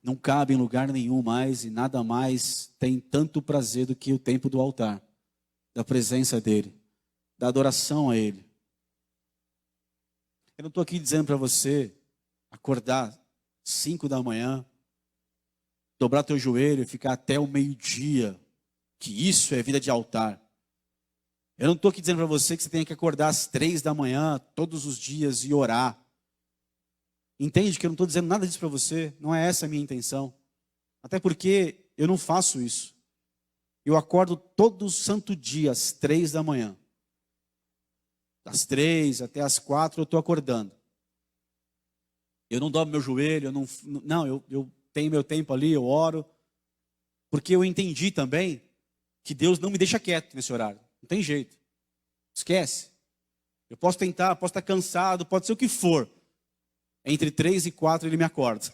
não cabe em lugar nenhum mais e nada mais tem tanto prazer do que o tempo do altar, da presença dEle, da adoração a Ele. Eu não estou aqui dizendo para você acordar 5 da manhã, dobrar teu joelho e ficar até o meio-dia, que isso é vida de altar. Eu não estou aqui dizendo para você que você tem que acordar às 3 da manhã, todos os dias, e orar. Entende que eu não estou dizendo nada disso para você, não é essa a minha intenção. Até porque eu não faço isso. Eu acordo todo santo dia às 3 da manhã. Das 3 até às 4 eu estou acordando. Eu não dobro meu joelho, eu tenho meu tempo ali, eu oro. Porque eu entendi também que Deus não me deixa quieto nesse horário. Não tem jeito. Esquece. Eu posso tentar, posso estar cansado, pode ser o que for. Entre 3 e 4 ele me acorda.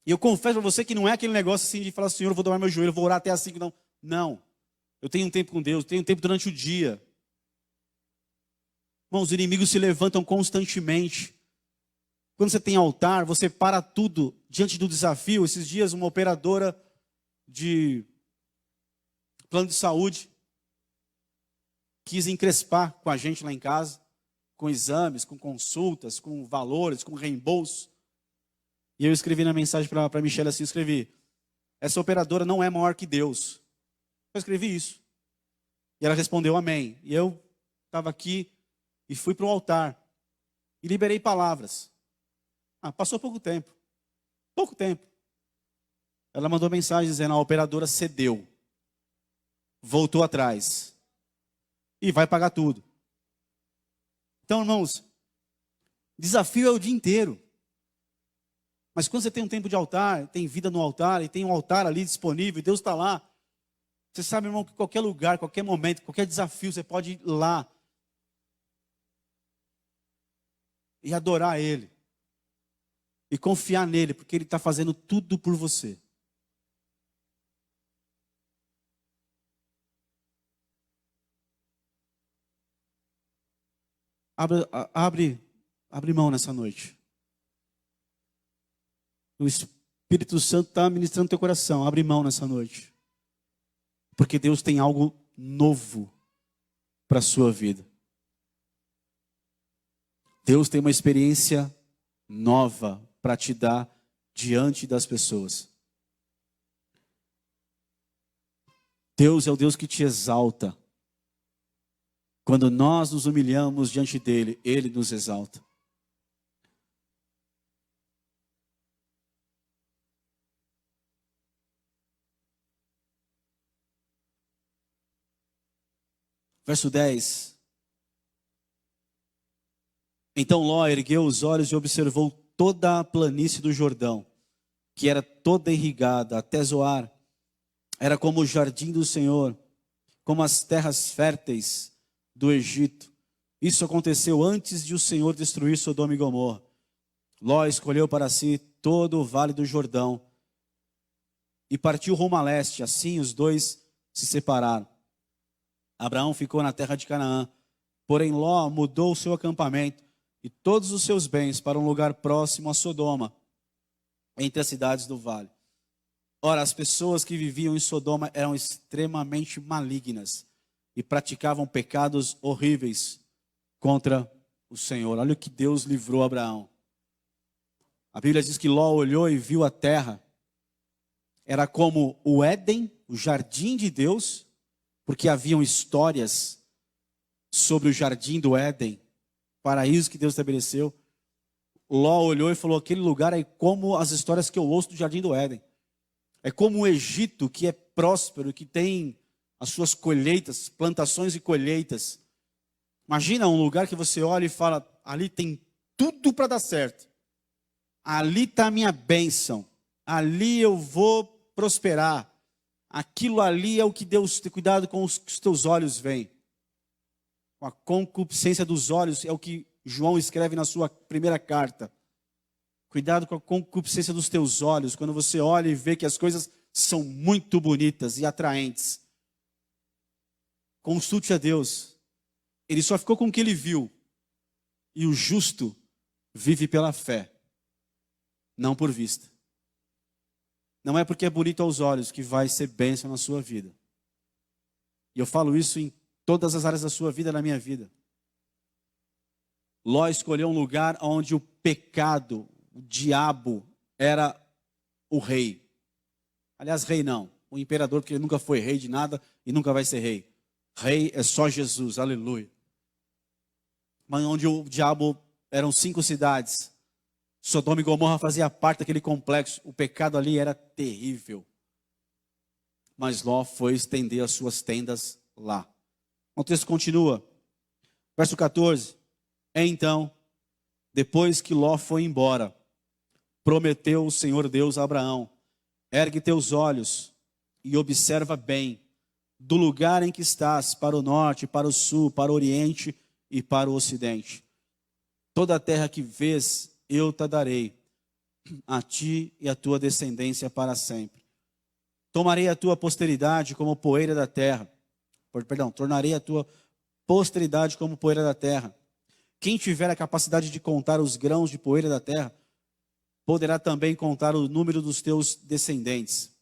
E eu confesso para você que não é aquele negócio assim de falar, Senhor, eu vou dobrar meu joelho, eu vou orar até às 5, não. Não. Eu tenho um tempo com Deus, eu tenho um tempo durante o dia. Irmãos, os inimigos se levantam constantemente. Quando você tem altar, você para tudo diante do desafio. Esses dias, uma operadora de plano de saúde quis encrespar com a gente lá em casa, com exames, com consultas, com valores, com reembolso. E eu escrevi na mensagem para a Michelle assim, escrevi, essa operadora não é maior que Deus. Eu escrevi isso. E ela respondeu amém. E eu estava aqui e fui para o altar. E liberei palavras. Passou pouco tempo. Pouco tempo. Ela mandou mensagem dizendo, a operadora cedeu. Voltou atrás. E vai pagar tudo. Então, irmãos, desafio é o dia inteiro. Mas quando você tem um tempo de altar, tem vida no altar, e tem um altar ali disponível, e Deus está lá. Você sabe, irmão, que qualquer lugar, qualquer momento, qualquer desafio, você pode ir lá. E adorar Ele. E confiar nele, porque Ele está fazendo tudo por você. Abre mão nessa noite. O Espírito Santo está ministrando teu coração. Abre mão nessa noite. Porque Deus tem algo novo para a sua vida. Deus tem uma experiência nova para te dar diante das pessoas. Deus é o Deus que te exalta. Quando nós nos humilhamos diante dele, ele nos exalta. Verso 10. Então Ló ergueu os olhos e observou toda a planície do Jordão, que era toda irrigada até Zoar. Era como o jardim do Senhor, como as terras férteis do Egito. Isso aconteceu antes de o Senhor destruir Sodoma e Gomorra. Ló escolheu para si todo o vale do Jordão e partiu rumo a leste. Assim os dois se separaram. Abraão ficou na terra de Canaã, porém Ló mudou o seu acampamento e todos os seus bens para um lugar próximo a Sodoma, entre as cidades do vale. Ora, as pessoas que viviam em Sodoma eram extremamente malignas e praticavam pecados horríveis contra o Senhor. Olha o que Deus livrou Abraão. A Bíblia diz que Ló olhou e viu a terra. Era como o Éden, o jardim de Deus, porque haviam histórias sobre o jardim do Éden, paraíso que Deus estabeleceu. Ló olhou e falou, aquele lugar é como as histórias que eu ouço do jardim do Éden. É como o Egito, que é próspero, que tem as suas colheitas, plantações e colheitas. Imagina um lugar que você olha e fala, ali tem tudo para dar certo. Ali está a minha bênção. Ali eu vou prosperar. Aquilo ali é o que Deus tem cuidado com os que os teus olhos veem. Com a concupiscência dos olhos é o que João escreve na sua primeira carta. Cuidado com a concupiscência dos teus olhos, quando você olha e vê que as coisas são muito bonitas e atraentes. Consulte a Deus. Ele só ficou com o que ele viu. E o justo vive pela fé, não por vista. Não é porque é bonito aos olhos que vai ser bênção na sua vida. E eu falo isso em todas as áreas da sua vida, na minha vida. Ló escolheu um lugar onde o pecado, o diabo, era o rei. Aliás, rei não. O imperador, porque ele nunca foi rei de nada e nunca vai ser rei. Rei é só Jesus, aleluia. Mas onde o diabo eram 5 cidades. Sodoma e Gomorra fazia parte daquele complexo. O pecado ali era terrível. Mas Ló foi estender as suas tendas lá. O texto continua. Verso 14. Então, depois que Ló foi embora, prometeu o Senhor Deus a Abraão: ergue teus olhos e observa bem do lugar em que estás, para o norte, para o sul, para o oriente e para o ocidente. Toda a terra que vês, eu te darei, a ti e a tua descendência para sempre. Tomarei a tua posteridade como poeira da terra. Tornarei a tua posteridade como poeira da terra. Quem tiver a capacidade de contar os grãos de poeira da terra, poderá também contar o número dos teus descendentes.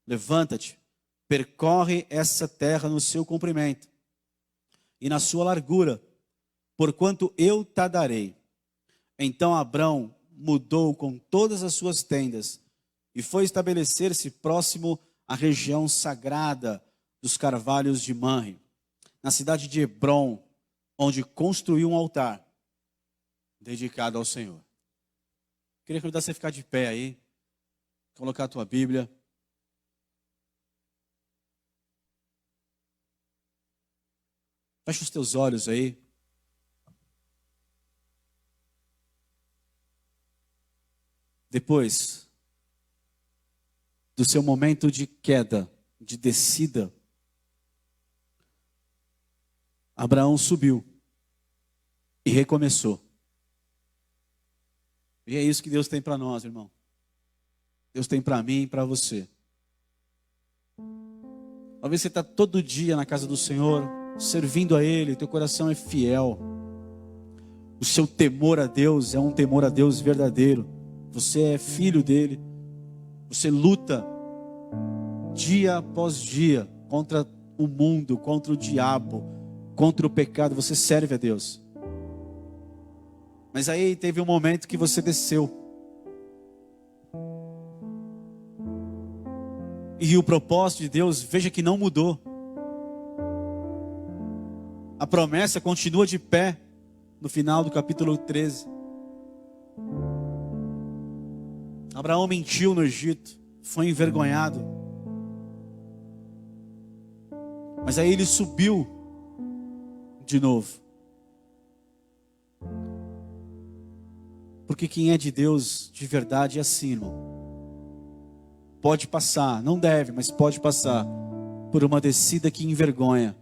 Levanta-te, percorre essa terra no seu comprimento e na sua largura, porquanto eu te darei. Então Abrão mudou com todas as suas tendas e foi estabelecer-se próximo à região sagrada dos carvalhos de Manre, na cidade de Hebrom, onde construiu um altar dedicado ao Senhor. Queria convidar você a ficar de pé aí, colocar a tua Bíblia. Fecha os teus olhos aí. Depois do seu momento de queda, de descida, Abraão subiu e recomeçou. E é isso que Deus tem para nós, irmão. Deus tem para mim e para você. Talvez você está todo dia na casa do Senhor, servindo a Ele, teu coração é fiel. O seu temor a Deus é um temor a Deus verdadeiro. Você é filho dele. Você luta dia após dia contra o mundo, contra o diabo, contra o pecado. Você serve a Deus. Mas aí teve um momento que você desceu. E o propósito de Deus, veja que não mudou. A promessa continua de pé no final do capítulo 13. Abraão mentiu no Egito, foi envergonhado. Mas aí ele subiu de novo. Porque quem é de Deus de verdade é assim, irmão. Pode passar, não deve, mas pode passar por uma descida que envergonha.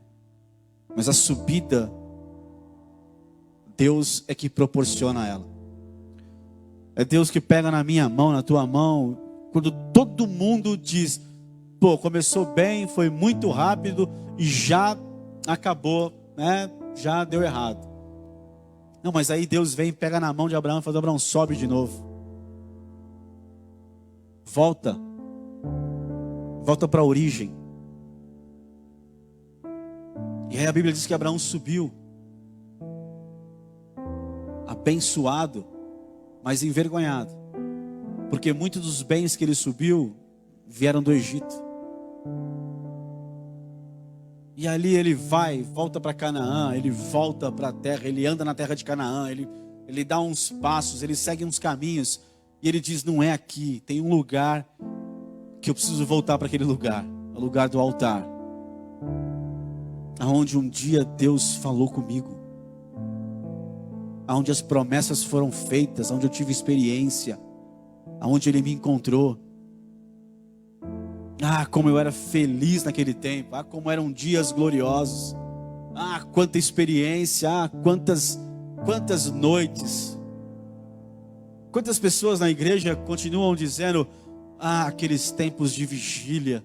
Mas a subida, Deus é que proporciona ela. É Deus que pega na minha mão, na tua mão, quando todo mundo diz: pô, começou bem, foi muito rápido e já acabou, né? Já deu errado. Não, mas aí Deus vem, pega na mão de Abraão e fala: Abraão, sobe de novo. Volta para a origem. E aí a Bíblia diz que Abraão subiu, abençoado, mas envergonhado, porque muitos dos bens que ele subiu vieram do Egito. E ali ele volta para Canaã, ele volta para a terra, ele anda na terra de Canaã, ele dá uns passos, ele segue uns caminhos, e ele diz: não é aqui, tem um lugar que eu preciso voltar para aquele lugar, o lugar do altar, aonde um dia Deus falou comigo, aonde as promessas foram feitas, aonde eu tive experiência, aonde Ele me encontrou. Ah, como eu era feliz naquele tempo, ah, como eram dias gloriosos, ah, quanta experiência, ah, quantas noites. Quantas pessoas na igreja continuam dizendo: ah, aqueles tempos de vigília.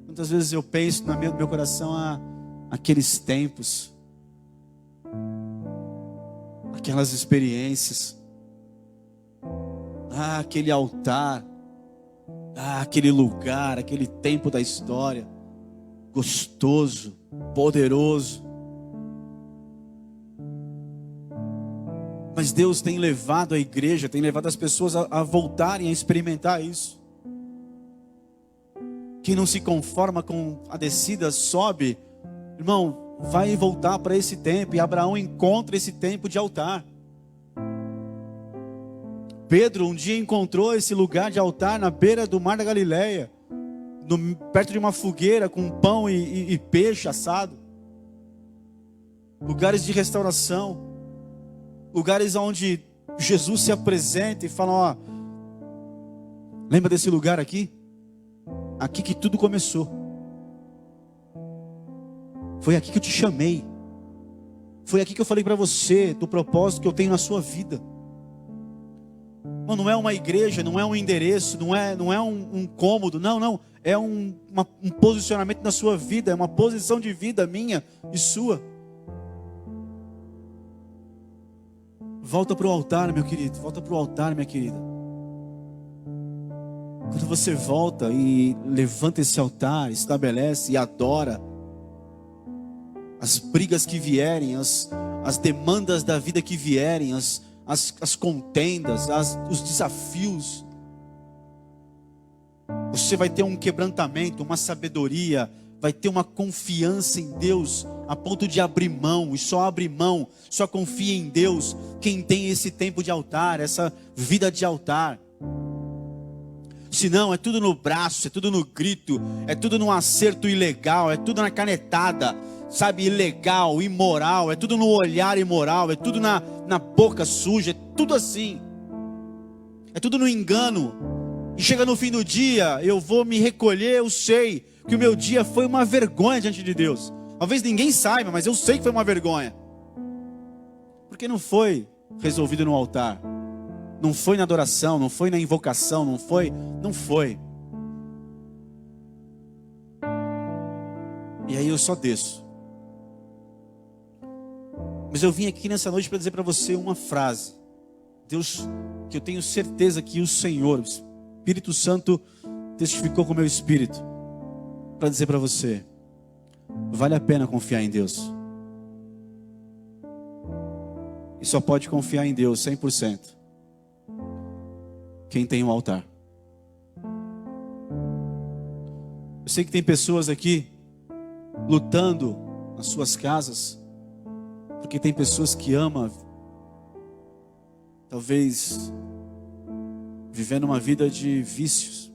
Muitas vezes eu penso no meu coração: ah, aqueles tempos, aquelas experiências, ah, aquele altar, ah, aquele lugar, aquele tempo da história, gostoso, poderoso. Mas Deus tem levado a igreja, tem levado as pessoas a voltarem a experimentar isso. Quem não se conforma com a descida sobe, irmão, vai voltar para esse tempo. E Abraão encontra esse tempo de altar. Pedro um dia encontrou esse lugar de altar na beira do mar da Galileia, perto de uma fogueira com pão e peixe assado. Lugares de restauração, lugares onde Jesus se apresenta e fala: ó, lembra desse lugar aqui? Aqui que tudo começou. Foi aqui que eu te chamei. Foi aqui que eu falei para você do propósito que eu tenho na sua vida. Não é uma igreja, não é um endereço, não é um cômodo, não. É um posicionamento na sua vida, é uma posição de vida minha e sua. Volta para o altar, meu querido, volta para o altar, minha querida. Quando você volta e levanta esse altar, estabelece e adora, as brigas que vierem, as demandas da vida que vierem, as contendas, os desafios, você vai ter um quebrantamento, uma sabedoria, vai ter uma confiança em Deus, a ponto de abrir mão, e só abre mão, só confia em Deus, quem tem esse tempo de altar, essa vida de altar. Senão é tudo no braço, é tudo no grito, é tudo no acerto ilegal, é tudo na canetada, sabe, ilegal, imoral, é tudo no olhar imoral, é tudo na boca suja, é tudo assim, é tudo no engano. E chega no fim do dia, eu vou me recolher, eu sei que o meu dia foi uma vergonha diante de Deus. Talvez ninguém saiba, mas eu sei que foi uma vergonha, porque não foi resolvido no altar, não foi na adoração, não foi na invocação, não foi. E aí eu só desço. Mas eu vim aqui nessa noite para dizer para você uma frase. Deus, que eu tenho certeza que o Senhor, o Espírito Santo, testificou com o meu espírito, para dizer para você: vale a pena confiar em Deus. E só pode confiar em Deus 100% quem tem um altar. Eu sei que tem pessoas aqui lutando nas suas casas, porque tem pessoas que amam, talvez vivendo uma vida de vícios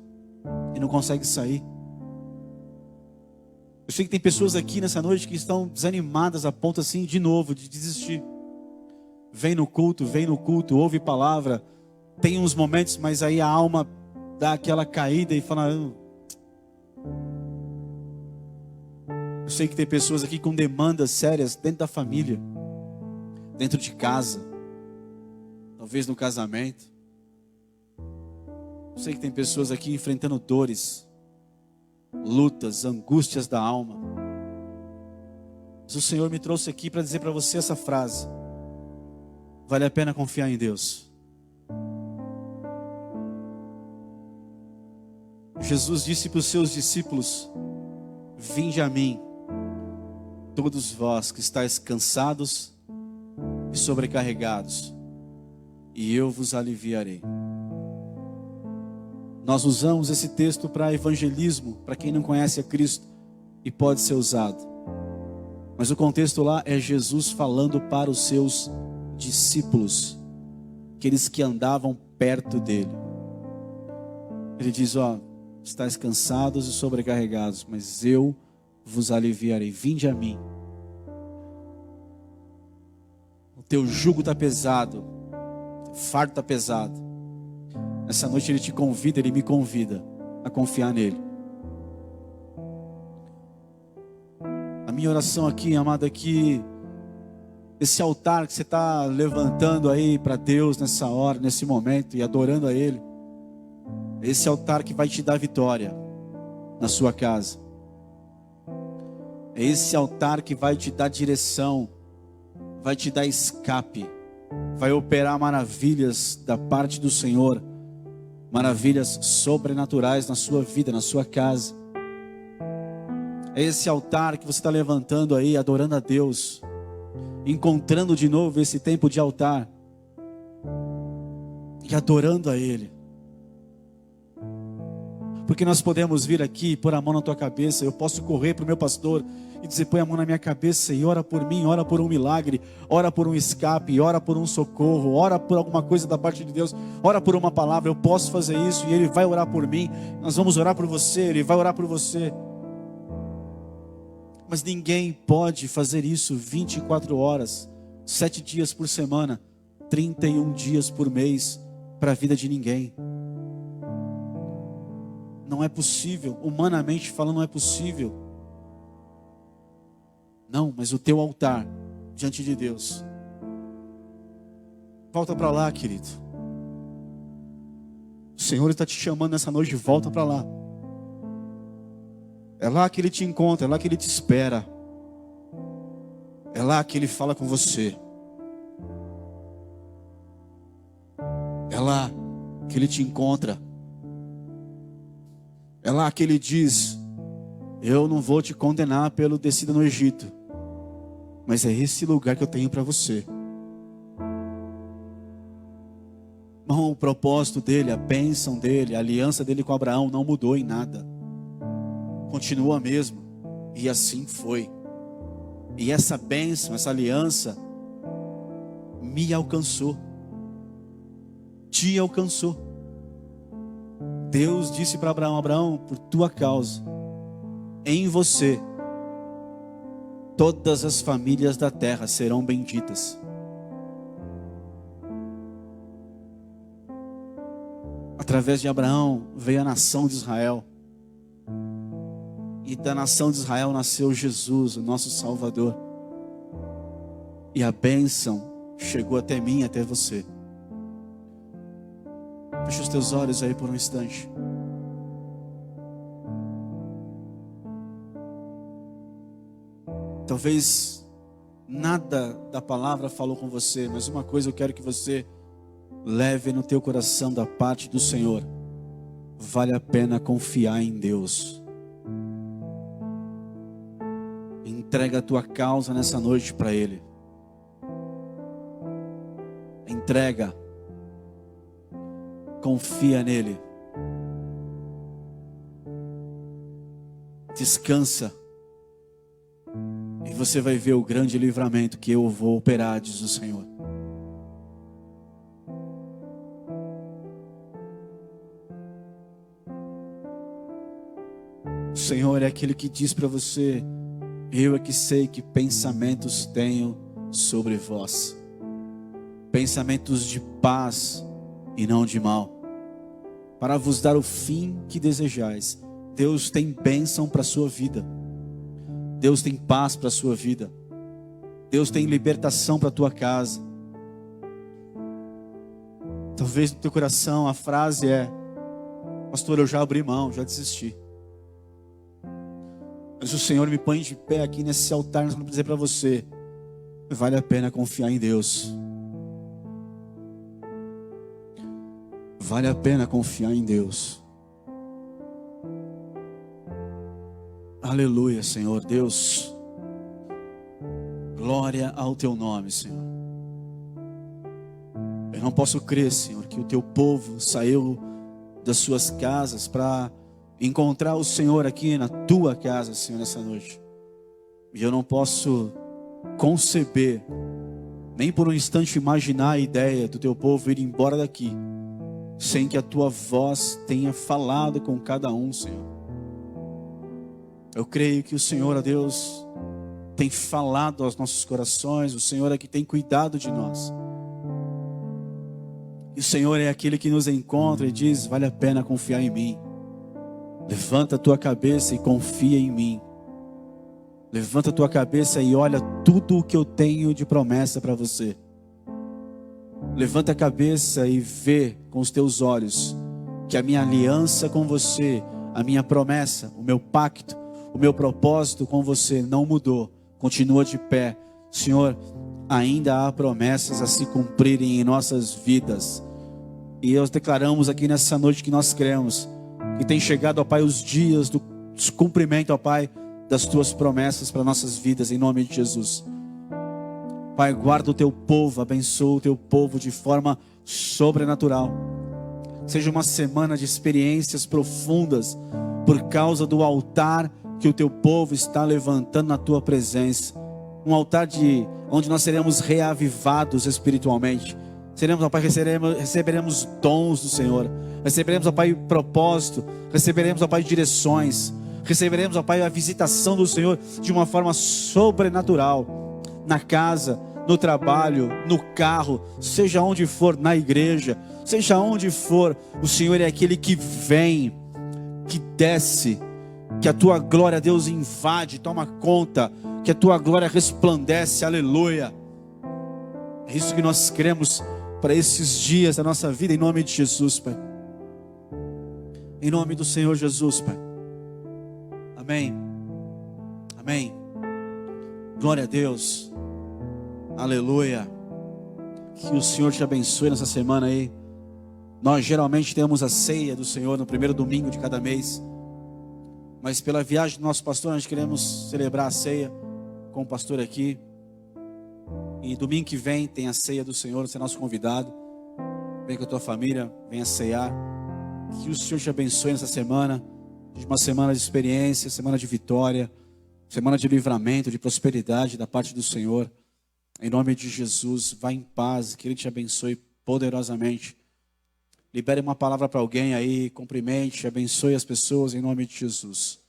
e não consegue sair. Eu sei que tem pessoas aqui nessa noite que estão desanimadas a ponto assim, de novo, de desistir. Vem no culto, ouve palavra, tem uns momentos, mas aí a alma dá aquela caída e fala: eu sei que tem pessoas aqui com demandas sérias dentro da família, dentro de casa, talvez no casamento. Eu sei que tem pessoas aqui enfrentando dores, lutas, angústias da alma. Mas o Senhor me trouxe aqui para dizer para você essa frase: vale a pena confiar em Deus. Jesus disse para os seus discípulos: vinde a mim, todos vós que estáis cansados e sobrecarregados, e eu vos aliviarei. Nós usamos esse texto para evangelismo, para quem não conhece a Cristo, e pode ser usado. Mas o contexto lá é Jesus falando para os seus discípulos, aqueles que andavam perto dele. Ele diz: ó, estáis cansados e sobrecarregados, mas eu vos aliviarei. Vinde a mim. O teu jugo está pesado, o teu fardo está pesado. Essa noite Ele te convida, Ele me convida a confiar nele. A minha oração aqui, amada, é que esse altar que você está levantando aí para Deus nessa hora, nesse momento, e adorando a Ele, esse altar que vai te dar vitória na sua casa. É esse altar que vai te dar direção, vai te dar escape, vai operar maravilhas da parte do Senhor, maravilhas sobrenaturais na sua vida, na sua casa. É esse altar que você está levantando aí, adorando a Deus, encontrando de novo esse tempo de altar e adorando a Ele. porque nós podemos vir aqui, pôr a mão na tua cabeça. Eu posso correr para o meu pastor e dizer: põe a mão na minha cabeça e ora por mim, ora por um milagre, ora por um escape, ora por um socorro, ora por alguma coisa da parte de Deus, ora por uma palavra. Eu posso fazer isso e Ele vai orar por mim. Nós vamos orar por você, Ele vai orar por você. Mas ninguém pode fazer isso 24 horas, 7 dias por semana, 31 dias por mês, para a vida de ninguém. Não é possível, humanamente falando, não é possível. Não, mas o teu altar diante de Deus. Volta para lá, querido. O Senhor está te chamando nessa noite, volta para lá. É lá que Ele te encontra, é lá que Ele te espera. É lá que Ele fala com você. É lá que Ele te encontra. É lá que Ele diz: eu não vou te condenar pelo descida no Egito, mas é esse lugar que eu tenho para você. Irmão, o propósito dele, a bênção dele, a aliança dele com Abraão não mudou em nada. Continua mesmo. E assim foi. E essa bênção, essa aliança me alcançou. Te alcançou. Deus disse para Abraão: Abraão, por tua causa, em você, todas as famílias da terra serão benditas. Através de Abraão veio a nação de Israel. E da nação de Israel nasceu Jesus, o nosso Salvador. E a bênção chegou até mim, até você. Fecha os teus olhos aí por um instante. Talvez nada da palavra falou com você, mas uma coisa eu quero que você leve no teu coração da parte do Senhor: vale a pena confiar em Deus. Entrega a tua causa nessa noite para Ele. Entrega. Confia nele. Descansa. E você vai ver o grande livramento que eu vou operar, diz o Senhor. O Senhor é aquele que diz para você: eu é que sei que pensamentos tenho sobre vós. Pensamentos de paz e não de mal, para vos dar o fim que desejais. Deus tem bênção para a sua vida. Deus tem paz para a sua vida. Deus tem libertação para a tua casa. Talvez no teu coração a frase é: pastor, eu já abri mão, já desisti. Mas o Senhor me põe de pé aqui nesse altar para dizer para você: vale a pena confiar em Deus. Vale a pena confiar em Deus. Aleluia, Senhor Deus. Glória ao teu nome, Senhor. Eu não posso crer, Senhor, que o teu povo saiu das suas casas para encontrar o Senhor aqui na tua casa, Senhor, nessa noite. E eu não posso conceber, nem por um instante imaginar a ideia do teu povo ir embora daqui sem que a tua voz tenha falado com cada um, Senhor. Eu creio que o Senhor, ó Deus, tem falado aos nossos corações. O Senhor é que tem cuidado de nós. E o Senhor é aquele que nos encontra e diz: vale a pena confiar em mim. Levanta a tua cabeça e confia em mim. Levanta a tua cabeça e olha tudo o que eu tenho de promessa para você. Levanta a cabeça e vê com os teus olhos que a minha aliança com você, a minha promessa, o meu pacto, o meu propósito com você não mudou, continua de pé. Senhor, ainda há promessas a se cumprirem em nossas vidas. E nós declaramos aqui nessa noite que nós cremos que tem chegado, ó Pai, os dias do cumprimento, ó Pai, das tuas promessas para nossas vidas, em nome de Jesus. Pai, guarda o teu povo, abençoa o teu povo de forma sobrenatural. seja uma semana de experiências profundas, por causa do altar que o teu povo está levantando na tua presença. Um altar onde nós seremos reavivados espiritualmente. Seremos, ó Pai, receberemos dons do Senhor. Receberemos, ó Pai, propósito. Receberemos, ó Pai, direções. Receberemos, ó Pai, a visitação do Senhor de uma forma sobrenatural. Na casa, no trabalho, no carro, seja onde for, na igreja, seja onde for, o Senhor é aquele que vem, que desce, que a tua glória, Deus, invade, toma conta, que a tua glória resplandece, aleluia. É isso que nós queremos para esses dias da nossa vida, em nome de Jesus, Pai. Em nome do Senhor Jesus, Pai. Amém. Amém. Glória a Deus. Aleluia. Que o Senhor te abençoe nessa semana aí. Nós geralmente temos a ceia do Senhor no primeiro domingo de cada mês. Mas pela viagem do nosso pastor, nós queremos celebrar a ceia com o pastor aqui. E domingo que vem tem a ceia do Senhor, você é nosso convidado. Vem com a tua família, venha ceiar. Que o Senhor te abençoe nessa semana. Uma semana de experiência, semana de vitória, semana de livramento, de prosperidade da parte do Senhor. Em nome de Jesus, vá em paz, que Ele te abençoe poderosamente. Libere uma palavra para alguém aí, cumprimente, abençoe as pessoas em nome de Jesus.